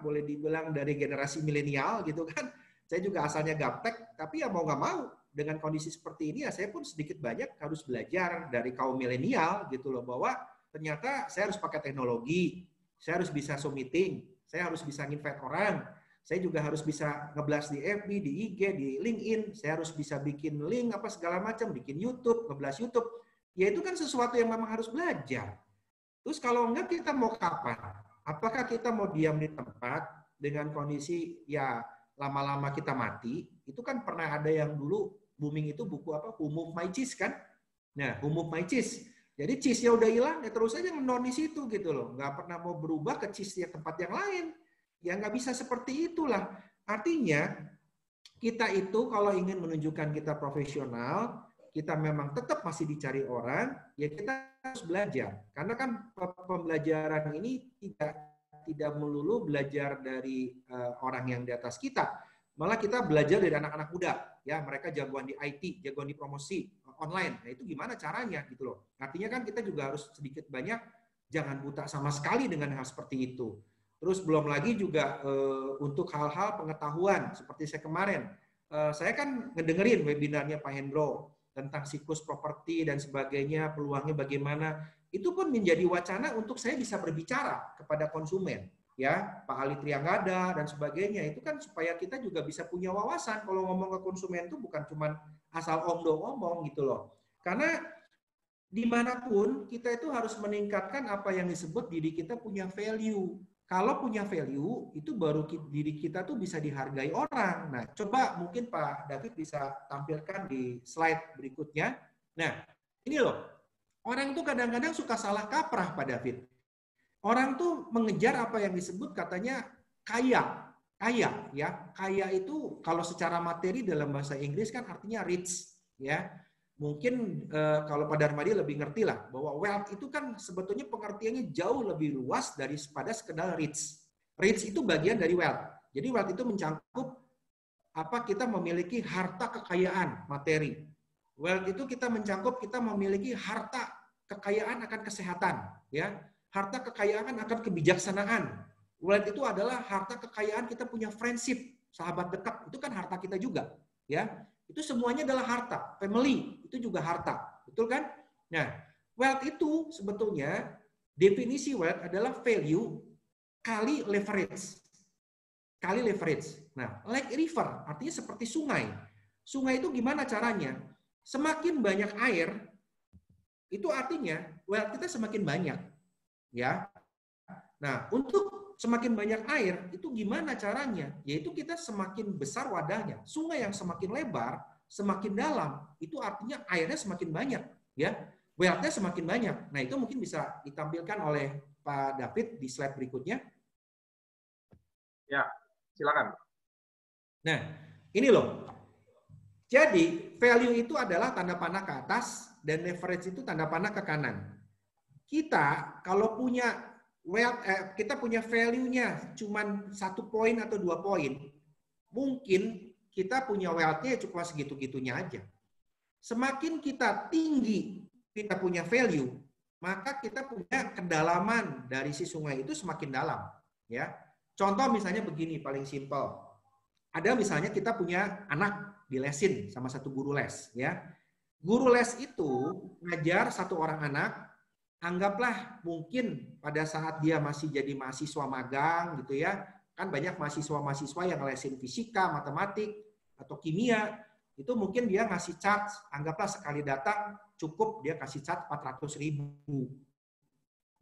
S2: boleh dibilang dari generasi milenial gitu kan. Saya juga asalnya gaptek, tapi ya mau nggak mau dengan kondisi seperti ini ya saya pun sedikit banyak harus belajar dari kaum milenial gitu loh, bahwa ternyata saya harus pakai teknologi, saya harus bisa Zoom meeting, saya harus bisa invite orang, saya juga harus bisa ngeblas di FB, di IG, di LinkedIn, saya harus bisa bikin link apa segala macam, bikin YouTube, ngeblas YouTube. Ya itu kan sesuatu yang memang harus belajar. Terus kalau enggak kita mau kapan? Apakah kita mau diam di tempat dengan kondisi ya lama-lama kita mati? Itu kan pernah ada yang dulu booming itu buku apa? Who Moved My Cheese kan? Nah, Who Moved My Cheese. Jadi cheese-nya udah hilang, ya terus aja mendown di situ gitu loh. Nggak pernah mau berubah ke cheese-nya tempat yang lain. Ya nggak bisa seperti itulah. Artinya kita itu kalau ingin menunjukkan kita profesional, kita memang tetap masih dicari orang, ya kita harus belajar. Karena kan pembelajaran ini tidak melulu belajar dari orang yang di atas kita. Malah kita belajar dari anak-anak muda. Ya, mereka jagoan di IT, jagoan di promosi online. Nah, itu gimana caranya gitu loh. Artinya kan kita juga harus sedikit banyak jangan buta sama sekali dengan hal seperti itu. Terus belum lagi juga untuk hal-hal pengetahuan seperti saya kemarin. Saya kan ngedengerin webinarnya Pak Hendro tentang siklus properti dan sebagainya, peluangnya bagaimana, itu pun menjadi wacana untuk saya bisa berbicara kepada konsumen, ya Pak Ali Trianggada dan sebagainya, itu kan supaya kita juga bisa punya wawasan kalau ngomong ke konsumen itu bukan cuma asal omong gitu loh, karena dimanapun kita itu harus meningkatkan apa yang disebut diri kita punya value. Kalau punya value, itu baru diri kita tuh bisa dihargai orang. Nah, coba mungkin Pak David bisa tampilkan di slide berikutnya. Nah, ini loh. Orang tuh kadang-kadang suka salah kaprah Pak David. Orang tuh mengejar apa yang disebut katanya kaya. Kaya, ya. Kaya itu kalau secara materi dalam bahasa Inggris kan artinya rich, ya. Mungkin kalau Pak Darmadi lebih ngerti lah bahwa wealth itu kan sebetulnya pengertiannya jauh lebih luas daripada sekedar rich. Rich itu bagian dari wealth. Jadi wealth itu mencakup apa kita memiliki harta kekayaan materi. Wealth itu kita mencakup kita memiliki harta kekayaan akan kesehatan, ya. Harta kekayaan akan kebijaksanaan. Wealth itu adalah harta kekayaan kita punya friendship, sahabat dekat. Itu kan harta kita juga, ya. Itu semuanya adalah harta. Family itu juga harta. Betul kan? Nah, wealth itu sebetulnya definisi wealth adalah value kali leverage. Kali leverage. Nah, like river artinya seperti sungai. Sungai itu gimana caranya? Semakin banyak air, itu artinya wealth kita semakin banyak. Ya. Nah, untuk semakin banyak air, itu gimana caranya? Yaitu kita semakin besar wadahnya. Sungai yang semakin lebar, semakin dalam, itu artinya airnya semakin banyak. Ya, wealth-nya semakin banyak. Nah, itu mungkin bisa ditampilkan oleh Pak David di slide berikutnya.
S1: Ya, silakan.
S2: Nah, ini loh. Jadi, value itu adalah tanda panah ke atas, dan leverage itu tanda panah ke kanan. Kita, kalau punya kita punya value-nya cuma 1 poin atau 2 poin, mungkin kita punya wealth-nya cuma segitu-gitunya aja. Semakin kita tinggi kita punya value, maka kita punya kedalaman dari si sungai itu semakin dalam. Ya, contoh misalnya begini paling simpel. Ada misalnya kita punya anak dilesin sama satu guru les. Ya, guru les itu ngajar satu orang anak. anggaplah mungkin pada saat dia masih jadi mahasiswa magang gitu ya, kan banyak mahasiswa-mahasiswa yang lesin fisika, matematik, atau kimia, itu mungkin dia ngasih charge, anggaplah sekali datang cukup dia kasih charge 400.000.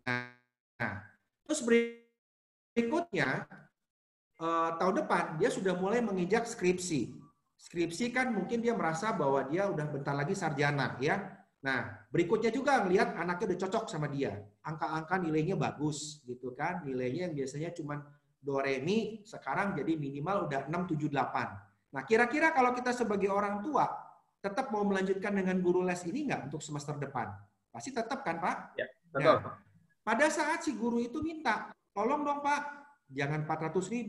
S2: Nah, terus berikutnya tahun depan dia sudah mulai menginjak skripsi. Skripsi kan mungkin dia merasa bahwa dia udah bentar lagi sarjana ya. Nah, berikutnya juga ngelihat anaknya udah cocok sama dia. Angka-angka nilainya bagus gitu kan. Nilainya yang biasanya cuma do re mi sekarang jadi minimal udah 6 7 8. Nah, kira-kira kalau kita sebagai orang tua tetap mau melanjutkan dengan guru les ini nggak untuk semester depan? Pasti tetap kan, Pak?
S1: Ya, betul.
S2: Nah, pada saat si guru itu minta, tolong dong Pak, jangan 400.000.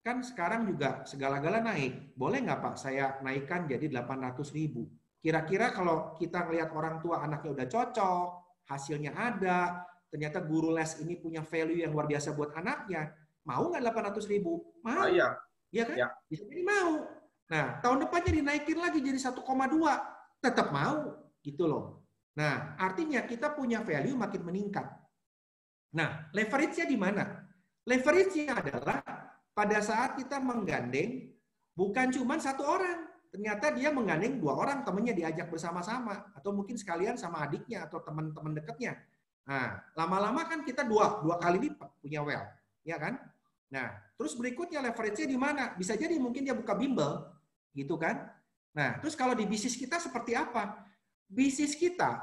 S2: Kan sekarang juga segala-gala naik. Boleh nggak Pak saya naikkan jadi 800.000? Kira-kira kalau kita ngelihat orang tua anaknya udah cocok, hasilnya ada, ternyata guru les ini punya value yang luar biasa buat anaknya, mau nggak 800.000? Mau.
S1: Iya.
S2: Ya kan?
S1: Ya.
S2: Bisa jadi mau. Nah, tahun depannya dinaikin lagi jadi 1,2, tetap mau gitu loh. Nah, artinya kita punya value makin meningkat. Nah, leverage-nya di mana? Leverage-nya adalah pada saat kita menggandeng bukan cuma satu orang. Ternyata dia menggandeng 2 orang, temannya diajak bersama-sama. Atau mungkin sekalian sama adiknya atau teman-teman dekatnya. Nah, lama-lama kan kita dua kali lipat punya wealth. Ya kan? Nah, terus berikutnya leverage-nya di mana? Bisa jadi mungkin dia buka bimbel. Gitu kan? Nah, terus kalau di bisnis kita seperti apa? Bisnis kita,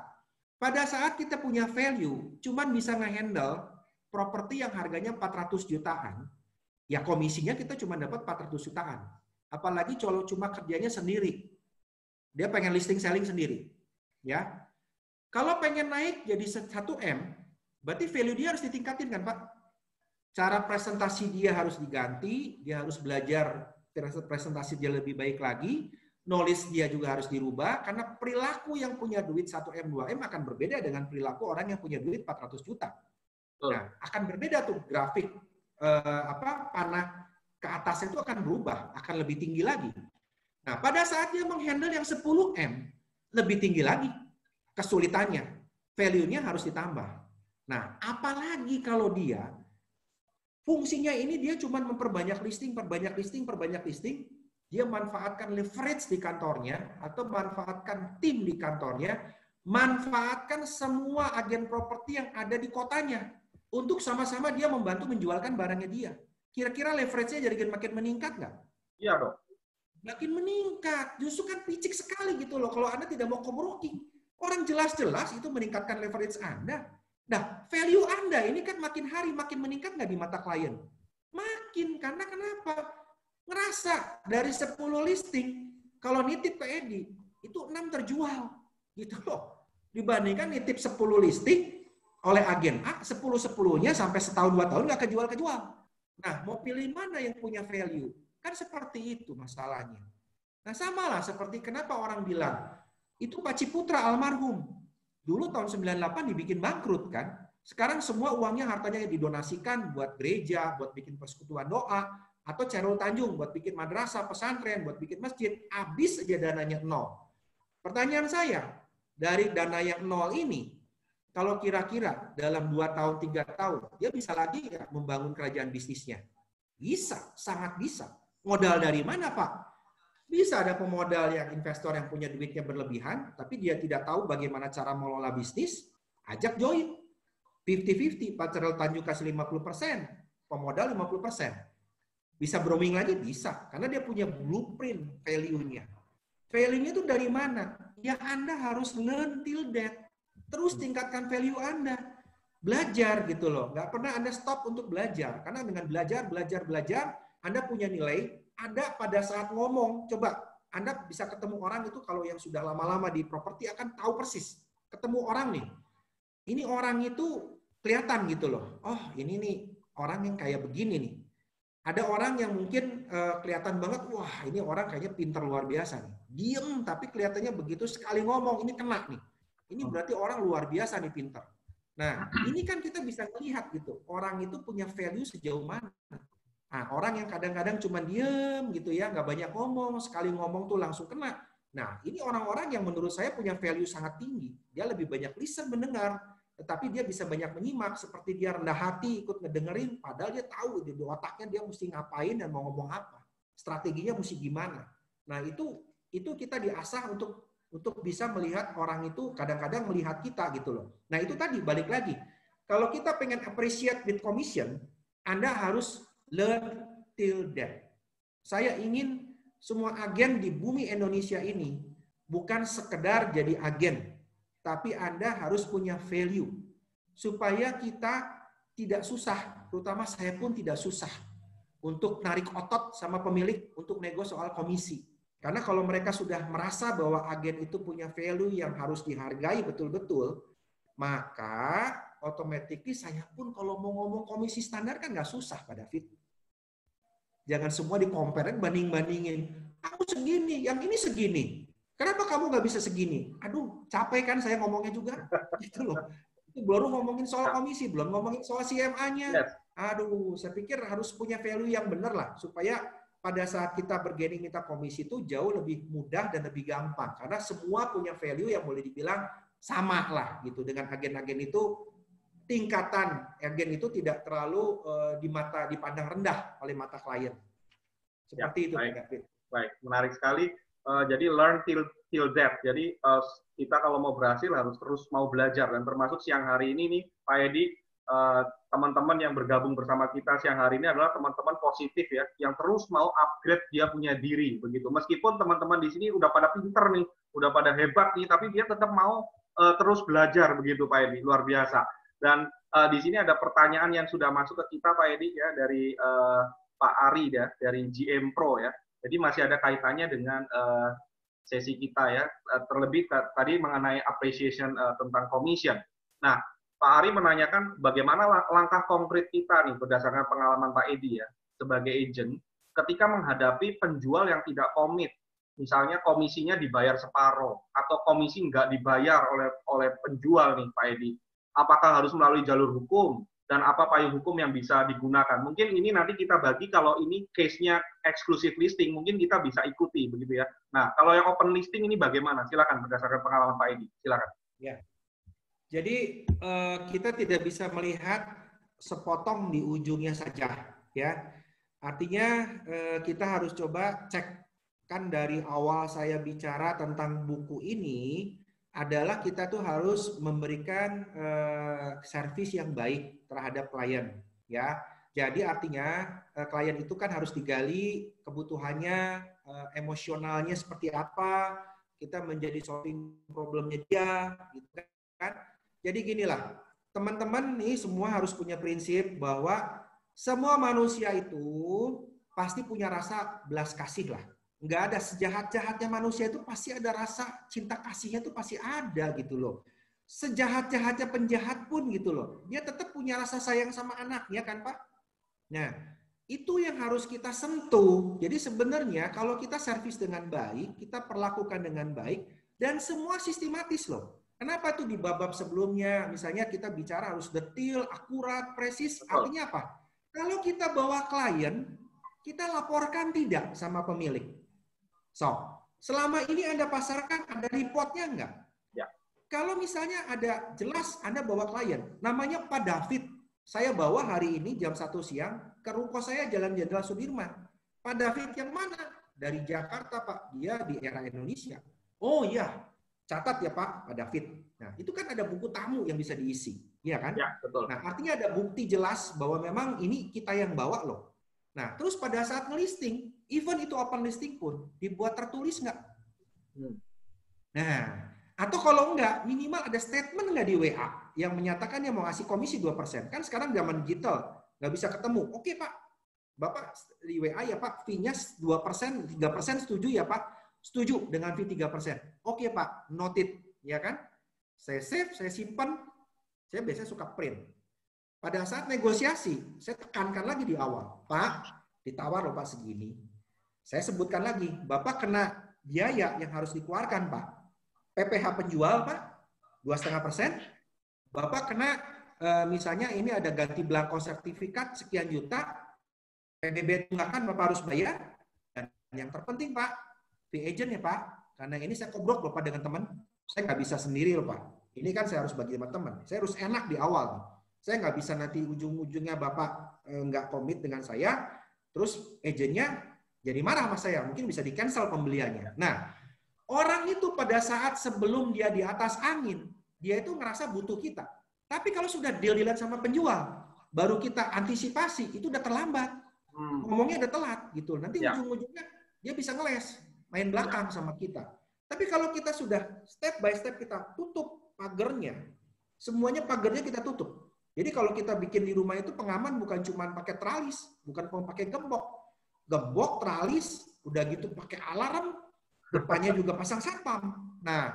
S2: pada saat kita punya value, cuman bisa nge-handle properti yang harganya 400 jutaan, ya komisinya kita cuma dapat 400 jutaan. Apalagi kalau cuma kerjanya sendiri. Dia pengen listing selling sendiri. Ya. Kalau pengen naik jadi 1M, berarti value dia harus ditingkatin kan Pak? Cara presentasi dia harus diganti, dia harus belajar presentasi dia lebih baik lagi, knowledge dia juga harus dirubah, karena perilaku yang punya duit 1M, 2M akan berbeda dengan perilaku orang yang punya duit 400 juta. Nah, akan berbeda tuh grafik panah ke atasnya itu akan berubah, akan lebih tinggi lagi. Nah, pada saat dia menghandle yang 10M, lebih tinggi lagi kesulitannya. Value-nya harus ditambah. Nah, apalagi kalau dia fungsinya ini dia cuma memperbanyak listing, dia manfaatkan leverage di kantornya, atau manfaatkan tim di kantornya, manfaatkan semua agen properti yang ada di kotanya, untuk sama-sama dia membantu menjualkan barangnya dia. Kira-kira leverage-nya jadi makin meningkat nggak?
S1: Iya dong.
S2: Makin meningkat. Justru kan picik sekali gitu loh, kalau Anda tidak mau co-broking. Orang jelas-jelas itu meningkatkan leverage Anda. Nah, value Anda ini kan makin hari makin meningkat nggak di mata klien? Makin, karena kenapa? Ngerasa dari 10 listing, kalau nitip ke Edi, itu 6 terjual. Gitu loh. Dibandingkan nitip 10 listing oleh agen A, 10-10-nya sampai setahun 2 tahun nggak kejual-kejual. Nah, mau pilih mana yang punya value? Kan seperti itu masalahnya. Nah, samalah seperti kenapa orang bilang, itu Pak Ciputra almarhum. Dulu tahun 98 dibikin bangkrut kan. Sekarang semua uangnya hartanya didonasikan buat gereja, buat bikin persekutuan doa, atau Chairul Tanjung buat bikin madrasah, pesantren, buat bikin masjid. Habis aja dananya 0. Pertanyaan saya, dari dana yang 0 ini, kalau kira-kira dalam 2 tahun, 3 tahun, dia bisa lagi nggak membangun kerajaan bisnisnya? Bisa, sangat bisa. Modal dari mana Pak? Bisa ada pemodal yang investor yang punya duitnya berlebihan, tapi dia tidak tahu bagaimana cara mengelola bisnis, ajak join. 50-50, Pak Chairul Tanjung kasih 50%, pemodal 50%. Bisa browsing lagi? Bisa, karena dia punya blueprint value-nya. Value-nya itu dari mana? Ya Anda harus learn till that. Terus tingkatkan value Anda. Belajar gitu loh. Nggak pernah Anda stop untuk belajar. Karena dengan belajar, Anda punya nilai. Ada pada saat ngomong, coba Anda bisa ketemu orang itu kalau yang sudah lama-lama di properti akan tahu persis. Ketemu orang nih, ini orang itu kelihatan gitu loh. Oh ini nih orang yang kayak begini nih. Ada orang yang mungkin kelihatan banget, wah ini orang kayaknya pintar luar biasa nih. Diem tapi kelihatannya begitu sekali ngomong, ini kena nih. Ini berarti orang luar biasa nih pintar. Nah ini kan kita bisa melihat gitu, orang itu punya value sejauh mana. Nah, orang yang kadang-kadang cuma diem gitu ya, nggak banyak ngomong, sekali ngomong tuh langsung kena. Nah, ini orang-orang yang menurut saya punya value sangat tinggi. Dia lebih banyak listen, mendengar. tetapi dia bisa banyak menyimak, seperti dia rendah hati ikut ngedengerin, padahal dia tahu di otaknya dia mesti ngapain dan mau ngomong apa, strateginya mesti gimana. Nah itu kita diasah untuk bisa melihat orang itu kadang-kadang melihat kita gitu loh. Nah itu tadi balik lagi, kalau kita pengen appreciate with commission, Anda harus learn till death. Saya ingin semua agen di bumi Indonesia ini bukan sekedar jadi agen, tapi Anda harus punya value supaya kita tidak susah, terutama saya pun tidak susah untuk narik otot sama pemilik untuk nego soal komisi. Karena kalau mereka sudah merasa bahwa agen itu punya value yang harus dihargai betul-betul, maka otomatis saya pun kalau mau ngomong komisi standar kan nggak susah Pak David. Jangan semua di-compare, banding-bandingin. Aku segini, yang ini segini. Kenapa kamu nggak bisa segini? Aduh, capek kan saya ngomongnya juga. Gitu loh. Itu baru ngomongin soal komisi, belum ngomongin soal CMA-nya. Aduh, saya pikir harus punya value yang benar lah. Supaya pada saat kita bergaining minta komisi itu jauh lebih mudah dan lebih gampang. Karena semua punya value yang boleh dibilang sama lah. Gitu. Dengan agen-agen itu, tingkatan agen itu tidak terlalu dipandang rendah oleh mata klien. Seperti itu.
S1: Baik, menarik sekali. Jadi learn till death. Jadi kita kalau mau berhasil harus terus mau belajar, dan termasuk siang hari ini nih Pak Edi, teman-teman yang bergabung bersama kita siang hari ini adalah teman-teman positif ya, yang terus mau upgrade dia punya diri begitu. Meskipun teman-teman di sini udah pada pinter nih, udah pada hebat nih, tapi dia tetap mau terus belajar begitu Pak Edi, luar biasa. Dan di sini ada pertanyaan yang sudah masuk ke kita Pak Edi ya, dari Pak Ari ya, dari GM Pro ya. Jadi masih ada kaitannya dengan sesi kita ya, terlebih tadi mengenai appreciation tentang commission. Nah, Pak Ari menanyakan bagaimana langkah konkret kita nih berdasarkan pengalaman Pak Edi ya, sebagai agent, ketika menghadapi penjual yang tidak komit. Misalnya komisinya dibayar separuh, atau komisi nggak dibayar oleh penjual nih Pak Edi. Apakah harus melalui jalur hukum? Dan apa payung hukum yang bisa digunakan? Mungkin ini nanti kita bagi, kalau ini case-nya exclusive listing, mungkin kita bisa ikuti begitu ya. Nah, kalau yang open listing ini bagaimana? Silakan berdasarkan pengalaman Pak Edi. Silakan.
S2: Ya. Jadi kita tidak bisa melihat sepotong di ujungnya saja, ya. Artinya kita harus coba cek, kan dari awal saya bicara tentang buku ini adalah kita tuh harus memberikan servis yang baik terhadap klien, ya. Jadi artinya klien itu kan harus digali kebutuhannya, emosionalnya seperti apa, kita menjadi solving problemnya dia, gitu kan. Jadi ginilah, teman-teman nih semua harus punya prinsip bahwa semua manusia itu pasti punya rasa belas kasih lah. Nggak ada, sejahat-jahatnya manusia itu pasti ada rasa cinta kasihnya, itu pasti ada gitu loh. Sejahat-jahatnya penjahat pun gitu loh, dia tetap punya rasa sayang sama anaknya kan Pak. Nah itu yang harus kita sentuh. Jadi sebenarnya kalau kita servis dengan baik, kita perlakukan dengan baik, dan semua sistematis loh. Kenapa tuh di bab-bab sebelumnya misalnya kita bicara harus detail, akurat, presis, artinya apa? Kalau kita bawa klien, kita laporkan tidak sama pemilik. So, selama ini Anda pasarkan, ada reportnya enggak?
S1: Ya.
S2: Kalau misalnya ada jelas Anda bawa klien, namanya Pak David, saya bawa hari ini jam 1 siang ke ruko saya Jalan Jenderal Sudirman. Pak David yang mana? Dari Jakarta Pak, dia di era Indonesia. Oh iya, catat ya Pak David. Nah itu kan ada buku tamu yang bisa diisi, iya kan?
S1: Ya, betul.
S2: Nah artinya ada bukti jelas bahwa memang ini kita yang bawa loh. Nah, terus pada saat ngelisting, even itu open listing pun dibuat tertulis nggak? Nah, atau kalau enggak, minimal ada statement nggak di WA yang menyatakan dia mau ngasih komisi 2%. Kan sekarang zaman digital, nggak bisa ketemu. Oke Pak, Bapak di WA ya Pak, fee-nya 2%, 3% setuju ya Pak? Setuju dengan fee 3%. Oke Pak, noted. Ya kan? Saya save, saya simpan. Saya biasanya suka print. Pada saat negosiasi, saya tekankan lagi di awal. Pak, ditawar loh Pak segini. Saya sebutkan lagi, Bapak kena biaya yang harus dikeluarkan Pak. PPh penjual Pak, 2,5%. Bapak kena misalnya ini ada ganti belangko sertifikat sekian juta. PBB tunggakan Bapak harus bayar. Dan yang terpenting Pak, fee agent ya Pak. Karena ini saya kobrok loh Pak dengan teman. Saya nggak bisa sendiri loh Pak. Ini kan saya harus bagi sama teman. Saya harus enak di awal. Saya nggak bisa nanti ujung-ujungnya Bapak nggak komit dengan saya, terus agentnya jadi marah sama saya. Mungkin bisa di-cancel pembeliannya. Nah, orang itu pada saat sebelum dia di atas angin, dia itu ngerasa butuh kita. Tapi kalau sudah deal-dealan sama penjual, baru kita antisipasi, itu udah terlambat. Ngomongnya udah telat gitu. Nanti ujung-ujungnya dia bisa ngeles, main belakang sama kita. Tapi kalau kita sudah step by step kita tutup pagernya, semuanya pagernya kita tutup. Jadi kalau kita bikin di rumah itu pengaman bukan cuma pakai teralis, bukan cuma pakai gembok. Gembok, teralis, udah gitu pakai alarm, depannya juga pasang satpam. Nah,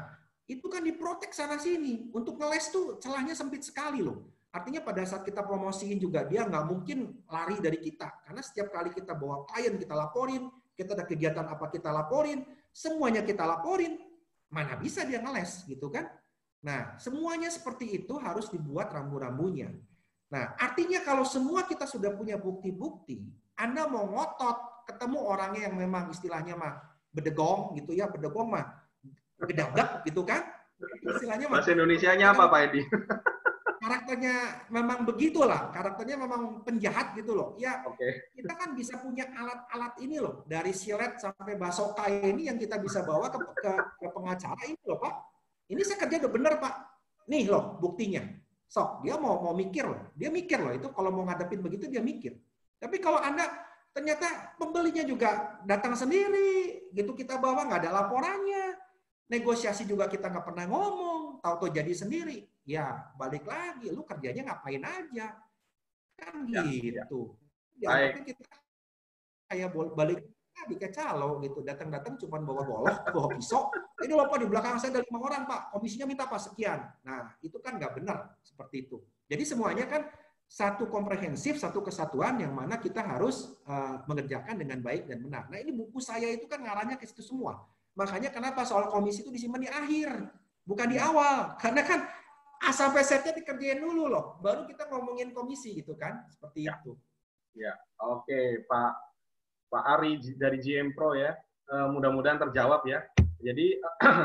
S2: itu kan diprotek sana sini. Untuk ngeles tuh celahnya sempit sekali loh. Artinya pada saat kita promosiin juga dia nggak mungkin lari dari kita. Karena setiap kali kita bawa klien kita laporin, kita ada kegiatan apa kita laporin, semuanya kita laporin, mana bisa dia ngeles gitu kan? Nah, semuanya seperti itu harus dibuat rambu-rambunya. Nah, artinya kalau semua kita sudah punya bukti-bukti, Anda mau ngotot ketemu orangnya yang memang istilahnya mah bedegong gitu ya, bedegong mah gedagak gitu kan? Istilahnya mah.
S1: Bahasa Indonesianya apa Pak Edi?
S2: Karakternya memang begitulah, karakternya memang penjahat gitu loh. Ya, kita kan bisa punya alat-alat ini loh, dari silet sampai basoka ini yang kita bisa bawa ke pengacara ini loh Pak. Ini saya kerja udah bener Pak. Nih loh buktinya. Sok, dia mau mikir loh. Dia mikir loh itu kalau mau ngadepin begitu dia mikir. Tapi kalau Anda ternyata pembelinya juga datang sendiri, gitu kita bawa nggak ada laporannya. Negosiasi juga kita nggak pernah ngomong, tahu-tahu jadi sendiri. Ya, balik lagi, lu kerjanya ngapain aja. Kan gitu. Ya, kan kita kayak balik di kecalo gitu, datang-datang cuma bawa golok, bawa pisau. Ini loh Pak, di belakang saya ada 5 orang Pak, komisinya minta Pak sekian. Nah, itu kan nggak benar seperti itu. Jadi semuanya kan satu komprehensif, satu kesatuan yang mana kita harus mengerjakan dengan baik dan benar. Nah, ini buku saya itu kan ngarahnya ke situ semua. Makanya kenapa soal komisi itu disimpan di akhir, bukan di awal. Karena kan A sampai Z-nya dikerjain dulu loh, baru kita ngomongin komisi gitu kan, seperti itu.
S1: Ya, oke Pak Ari dari GM Pro ya, mudah-mudahan terjawab ya. Jadi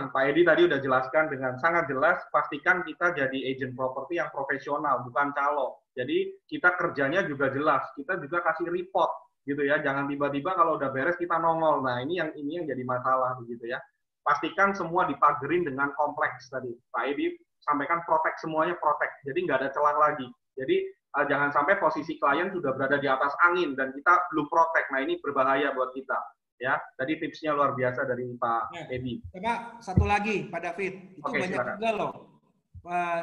S1: Pak Edi tadi udah jelaskan dengan sangat jelas, pastikan kita jadi agent properti yang profesional, bukan calo. Jadi kita kerjanya juga jelas, kita juga kasih report gitu ya. Jangan tiba-tiba kalau udah beres kita nongol. Nah ini yang jadi masalah begitu ya. Pastikan semua dipagerin dengan kompleks tadi. Pak Edi sampaikan protek semuanya protek, jadi nggak ada celah lagi. Jadi jangan sampai posisi klien sudah berada di atas angin dan kita belum protek. Nah ini berbahaya buat kita. Ya, tadi tipsnya luar biasa dari Pak Edi.
S2: Coba satu lagi Pak David, itu banyak silakan. Juga loh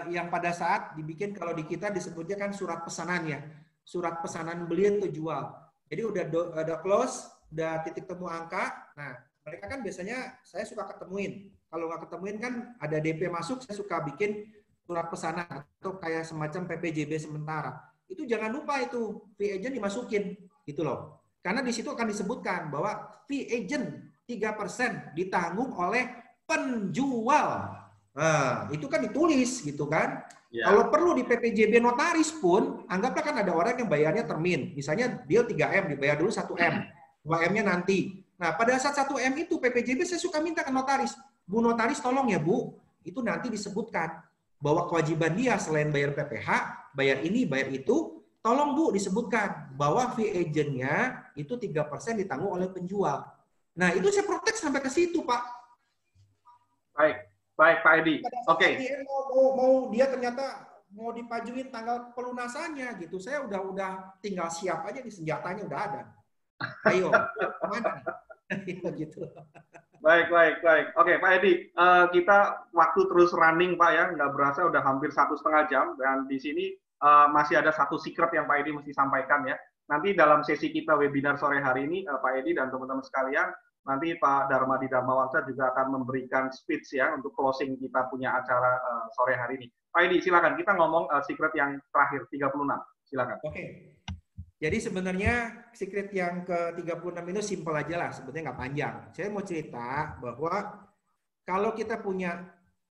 S2: yang pada saat dibikin kalau di kita disebutnya kan surat pesanannya, surat pesanan beli atau jual. Jadi udah close, udah titik temu angka. Nah mereka kan biasanya saya suka ketemuin. Kalau nggak ketemuin kan ada DP masuk, saya suka bikin surat pesanan atau kayak semacam PPJB sementara. Itu jangan lupa itu fee agent dimasukin gitu loh. Karena di situ akan disebutkan bahwa fee agent 3% ditanggung oleh penjual. Nah, itu kan ditulis gitu kan. Ya. Kalau perlu di PPJB notaris pun, anggaplah kan ada orang yang bayarnya termin. Misalnya deal 3M, dibayar dulu 1M. 2M-nya nanti. Nah, pada saat 1M itu PPJB saya suka minta ke notaris. Bu notaris tolong ya Bu, itu nanti disebutkan bahwa kewajiban dia selain bayar PPh, bayar ini, bayar itu, tolong Bu disebutkan bahwa fee agent-nya itu 3% ditanggung oleh penjual. Nah, itu saya protek sampai ke situ, Pak.
S1: Baik Pak Edi. Oke.
S2: Mau dia ternyata mau dipajuin tanggal pelunasannya gitu. Saya udah tinggal siap aja nih, senjatanya udah ada. Ayo, mana nih? Gitu.
S1: Baik. Oke, Pak Edi, kita waktu terus running, Pak ya, nggak berasa udah hampir 1,5 jam, dan di sini masih ada satu secret yang Pak Edi mesti sampaikan ya. Nanti dalam sesi kita webinar sore hari ini, Pak Edi dan teman-teman sekalian, nanti Pak Darmadi Dharmawangsa juga akan memberikan speech ya untuk closing kita punya acara sore hari ini. Pak Edi, silakan kita ngomong secret yang terakhir 36, silakan.
S2: Oke. Jadi sebenarnya secret yang ke-36 itu simpel aja lah, sebetulnya nggak panjang. Saya mau cerita bahwa kalau kita punya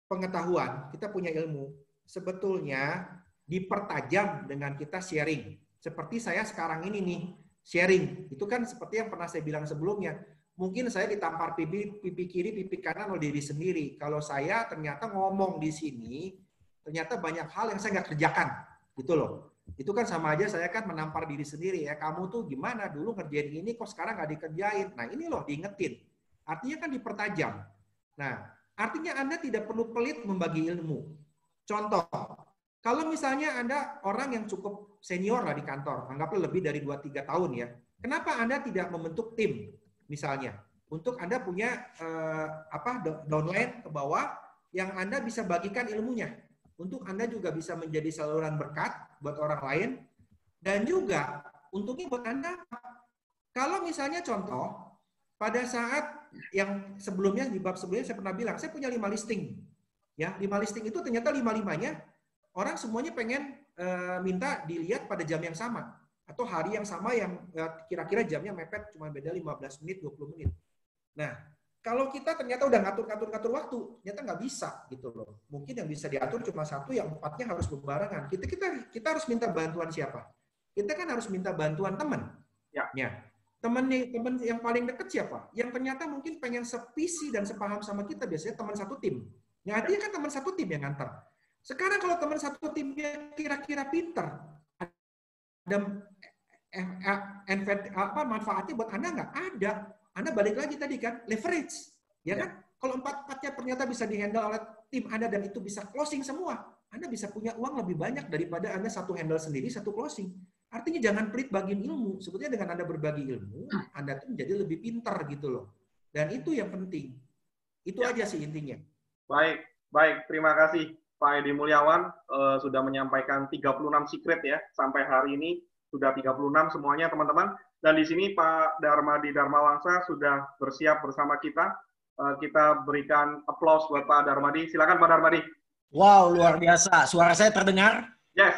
S2: pengetahuan, kita punya ilmu, sebetulnya dipertajam dengan kita sharing. Seperti saya sekarang ini nih, sharing. Itu kan seperti yang pernah saya bilang sebelumnya. Mungkin saya ditampar pipi kiri, pipi kanan oleh diri sendiri. Kalau saya ternyata ngomong di sini, ternyata banyak hal yang saya nggak kerjakan, gitu loh. Itu kan sama aja saya kan menampar diri sendiri ya. Kamu tuh gimana dulu ngerjain ini kok sekarang nggak dikerjain. Nah ini loh diingetin. Artinya kan dipertajam. Nah artinya Anda tidak perlu pelit membagi ilmu. Contoh, kalau misalnya Anda orang yang cukup senior lah di kantor, anggaplah lebih dari 2-3 tahun ya. Kenapa Anda tidak membentuk tim misalnya? Untuk Anda punya downline ke bawah yang Anda bisa bagikan ilmunya. Untuk Anda juga bisa menjadi saluran berkat buat orang lain. Dan juga untungnya buat Anda, kalau misalnya contoh, pada saat yang sebelumnya, di bab sebelumnya saya pernah bilang, saya punya 5 listing. Ya, 5 listing itu ternyata 5-5-nya, orang semuanya pengen minta dilihat pada jam yang sama. Atau hari yang sama yang kira-kira jamnya mepet, cuma beda 15 menit, 20 menit. Nah, kalau kita ternyata udah ngatur waktu, ternyata nggak bisa gitu loh. Mungkin yang bisa diatur cuma satu, yang 4-nya harus berbarengan. Kita harus minta bantuan siapa? Kita kan harus minta bantuan teman. Ya. Teman yang paling dekat siapa? Yang ternyata mungkin pengen sevisi dan sepaham sama kita, biasanya teman satu tim. Yang artinya kan teman satu tim yang ngantar. Sekarang kalau teman satu timnya kira-kira pinter, ada manfaatnya buat Anda nggak? Ada. Anda balik lagi tadi kan, leverage. Ya kan? Kalau 4-4-nya ternyata bisa dihandle oleh tim Anda dan itu bisa closing semua, Anda bisa punya uang lebih banyak daripada Anda satu handle sendiri, satu closing. Artinya jangan pelit bagiin ilmu. Sebetulnya dengan Anda berbagi ilmu, Anda tuh menjadi lebih pintar gitu loh. Dan itu yang penting. Itu aja sih intinya.
S1: Baik. Terima kasih Pak Edi Mulyawan sudah menyampaikan 36 secret ya sampai hari ini. Sudah 36 semuanya teman-teman. Dan di sini Pak Darmadi Darmawangsa sudah bersiap bersama kita. Kita berikan applause buat Pak Darmadi. Silakan Pak Darmadi.
S3: Wow, luar biasa. Suara saya terdengar?
S1: Yes.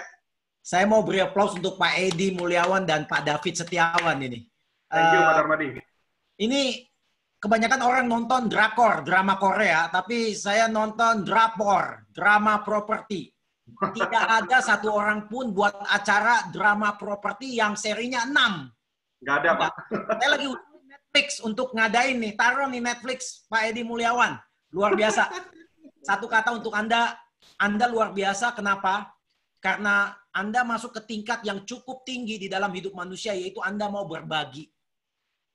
S3: Saya mau beri applause untuk Pak Edi Mulyawan dan Pak David Setiawan ini.
S1: Thank you Pak Darmadi.
S3: Ini kebanyakan orang nonton drakor, drama Korea, tapi saya nonton drakor, drama properti. Tidak ada satu orang pun buat acara drama properti yang serinya 6.
S1: Nggak ada, Pak.
S3: Saya lagi Netflix untuk ngadain nih, taruh nih Netflix, Pak Edi Mulyawan. Luar biasa. Satu kata untuk Anda luar biasa. Kenapa? Karena Anda masuk ke tingkat yang cukup tinggi di dalam hidup manusia, yaitu Anda mau berbagi.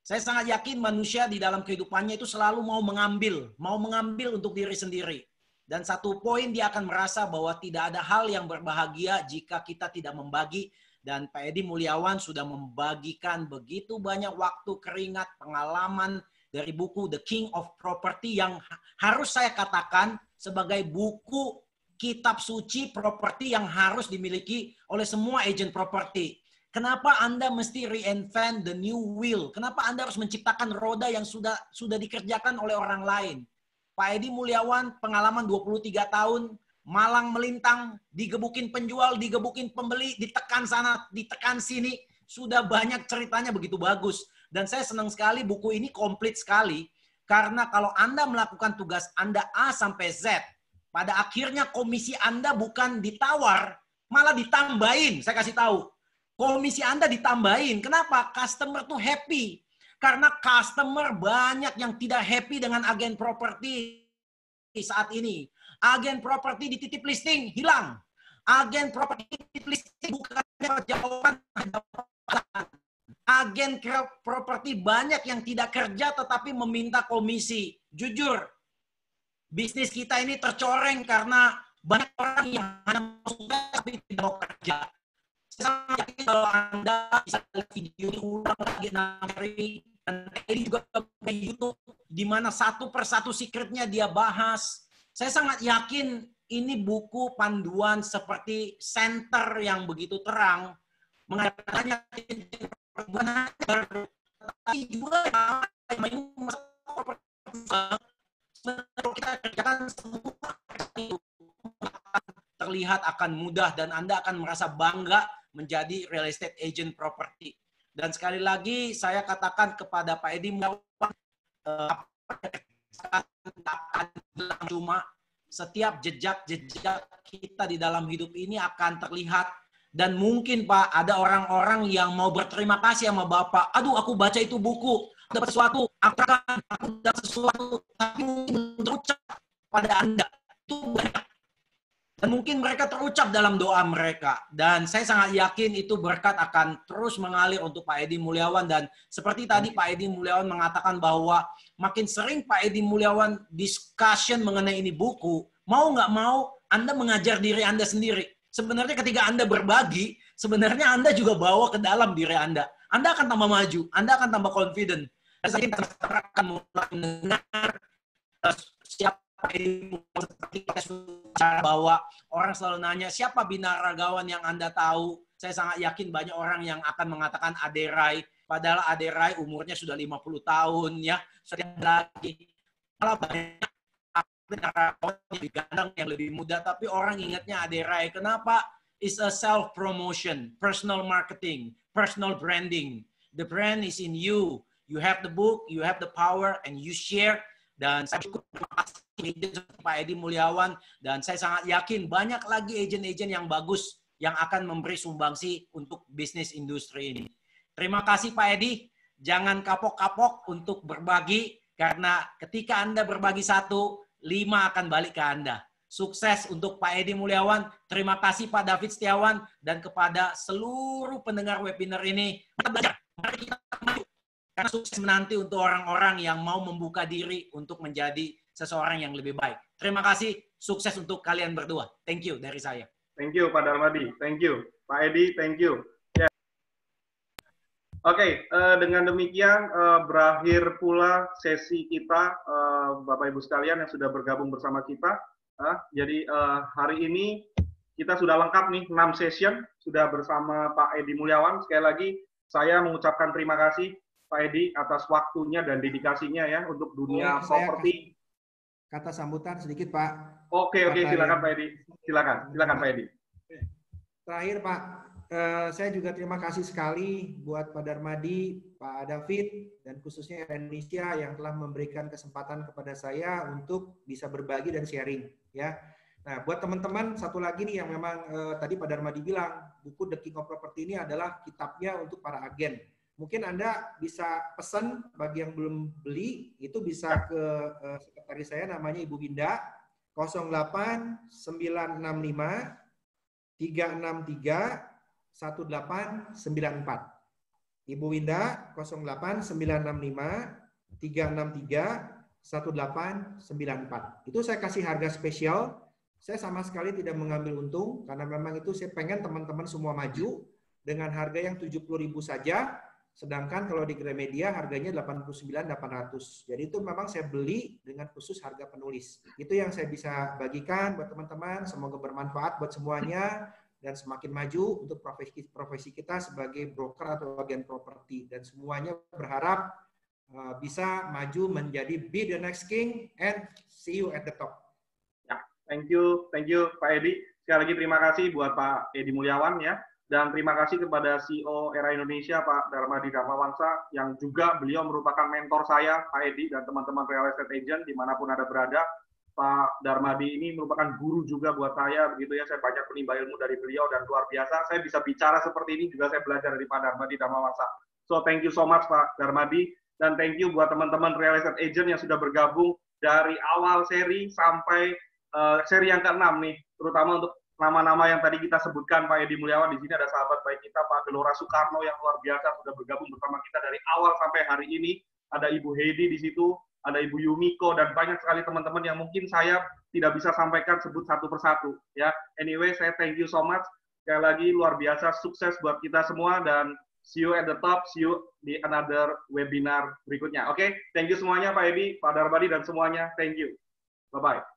S3: Saya sangat yakin manusia di dalam kehidupannya itu selalu mau mengambil untuk diri sendiri. Dan satu poin dia akan merasa bahwa tidak ada hal yang berbahagia jika kita tidak membagi. Dan Pak Edi Mulyawan sudah membagikan begitu banyak waktu, keringat, pengalaman dari buku The King of Property yang harus saya katakan sebagai buku kitab suci properti yang harus dimiliki oleh semua agent properti. Kenapa Anda mesti reinvent the new wheel? Kenapa Anda harus menciptakan roda yang sudah dikerjakan oleh orang lain? Pak Edi Mulyawan pengalaman 23 tahun, malang melintang, digebukin penjual, digebukin pembeli, ditekan sana, ditekan sini. Sudah banyak ceritanya begitu bagus. Dan saya senang sekali buku ini komplit sekali. Karena kalau Anda melakukan tugas Anda A sampai Z, pada akhirnya komisi Anda bukan ditawar, malah ditambahin. Saya kasih tahu. Komisi Anda ditambahin. Kenapa? Customer tuh happy. Karena customer banyak yang tidak happy dengan agen properti saat ini. Agen properti dititip listing, hilang. Agen properti dititip listing bukannya jawaban. Agen properti banyak yang tidak kerja tetapi meminta komisi. Jujur, bisnis kita ini tercoreng karena banyak orang yang hanya mau tapi tidak mau kerja. Saya yakin kalau Anda bisa lihat video ini ulang lagi nanti, dan ini juga ke YouTube di mana satu persatu secretnya dia bahas. Saya sangat yakin ini buku panduan seperti center yang begitu terang mengajarkannya tapi juga kita kerjakan semua terlihat akan mudah dan Anda akan merasa bangga menjadi real estate agent property. Dan sekali lagi saya katakan kepada Pak Edi Mulyawan, cuma setiap jejak-jejak kita di dalam hidup ini akan terlihat. Dan mungkin Pak, ada orang-orang yang mau berterima kasih sama Bapak. Aduh, aku baca itu buku, dapat sesuatu, aku dapat sesuatu, tapi terucap pada Anda. Itu banyak. Dan mungkin mereka terucap dalam doa mereka. Dan saya sangat yakin itu berkat akan terus mengalir untuk Pak Edi Mulyawan. Dan seperti tadi Pak Edi Mulyawan mengatakan bahwa makin sering Pak Edi Mulyawan discussion mengenai ini buku, mau nggak mau Anda mengajar diri Anda sendiri. Sebenarnya ketika Anda berbagi, sebenarnya Anda juga bawa ke dalam diri Anda. Anda akan tambah maju, Anda akan tambah confident. Saya akan mulai mendengar siapa seperti bahwa orang selalu nanya siapa binaragawan yang Anda tahu. Saya sangat yakin banyak orang yang akan mengatakan Aderai, padahal Aderai umurnya sudah 50 tahun ya. Setiap lagi malah banyak binaragawan yang digandang yang lebih muda, tapi orang ingatnya Aderai. Kenapa? It's a self promotion, personal marketing, personal branding. The brand is in you. You have the book, you have the power, and you share. Dan saya cukup terima kasih Pak Edi Mulyawan, dan saya sangat yakin banyak lagi agen-agen yang bagus yang akan memberi sumbangsi untuk bisnis industri ini. Terima kasih Pak Edi, jangan kapok-kapok untuk berbagi, karena ketika Anda berbagi 1, 5 akan balik ke Anda. Sukses untuk Pak Edi Mulyawan, terima kasih Pak David Setiawan, dan kepada seluruh pendengar webinar ini, kita belajar, mari kita maju. Karena sukses menanti untuk orang-orang yang mau membuka diri untuk menjadi seseorang yang lebih baik. Terima kasih, sukses untuk kalian berdua. Thank you dari saya.
S1: Thank you Pak Darmadi, thank you. Pak Edi, thank you. Yeah. Oke, dengan demikian berakhir pula sesi kita, Bapak Ibu sekalian yang sudah bergabung bersama kita. Jadi hari ini kita sudah lengkap nih 6 session, sudah bersama Pak Edi Mulyawan. Sekali lagi, saya mengucapkan terima kasih Pak Edi atas waktunya dan dedikasinya ya untuk dunia properti.
S2: Kata sambutan sedikit Pak.
S1: Oke, silakan Pak Edi. Silakan Pak Edi.
S2: Terakhir Pak, saya juga terima kasih sekali buat Pak Darmadi, Pak David, dan khususnya Indonesia yang telah memberikan kesempatan kepada saya untuk bisa berbagi dan sharing ya. Nah, buat teman-teman satu lagi nih yang memang tadi Pak Darmadi bilang, buku The King of Property ini adalah kitabnya untuk para agen. Mungkin Anda bisa pesan bagi yang belum beli, itu bisa ke sekretaris saya namanya Ibu Winda 08965 363 1894. Ibu Winda 08965 363 1894. Itu saya kasih harga spesial. Saya sama sekali tidak mengambil untung karena memang itu saya pengen teman-teman semua maju dengan harga yang 70.000 saja. Sedangkan kalau di Gramedia harganya 89.800. Jadi itu memang saya beli dengan khusus harga penulis. Itu yang saya bisa bagikan buat teman-teman. Semoga bermanfaat buat semuanya dan semakin maju untuk profesi kita sebagai broker atau agen properti. Dan semuanya berharap bisa maju menjadi be the next king and see you at the top.
S1: Ya, thank you Pak Edi. Sekali lagi terima kasih buat Pak Edi Mulyawan ya. Dan terima kasih kepada CEO Era Indonesia, Pak Darmadi Dharmawansa, yang juga beliau merupakan mentor saya, Pak Edi, dan teman-teman real estate agent, dimanapun Anda berada. Pak Darmadi ini merupakan guru juga buat saya, begitu ya. Saya banyak menimba ilmu dari beliau, dan luar biasa. Saya bisa bicara seperti ini, juga saya belajar dari Pak Darmadi Dharmawansa. So, thank you so much, Pak Darmadi. Dan thank you buat teman-teman real estate agent yang sudah bergabung dari awal seri sampai seri yang ke-6 nih, terutama untuk nama-nama yang tadi kita sebutkan, Pak Edi Mulyawan. Di sini ada sahabat baik kita, Pak Gelora Soekarno yang luar biasa sudah bergabung bersama kita dari awal sampai hari ini. Ada Ibu Heidi di situ, ada Ibu Yumiko, dan banyak sekali teman-teman yang mungkin saya tidak bisa sampaikan sebut satu persatu. Ya, anyway, saya thank you so much. Sekali lagi luar biasa, sukses buat kita semua, dan see you at the top, see you di another webinar berikutnya. Oke, thank you semuanya Pak Edi, Pak Darmadi, dan semuanya. Thank you. Bye-bye.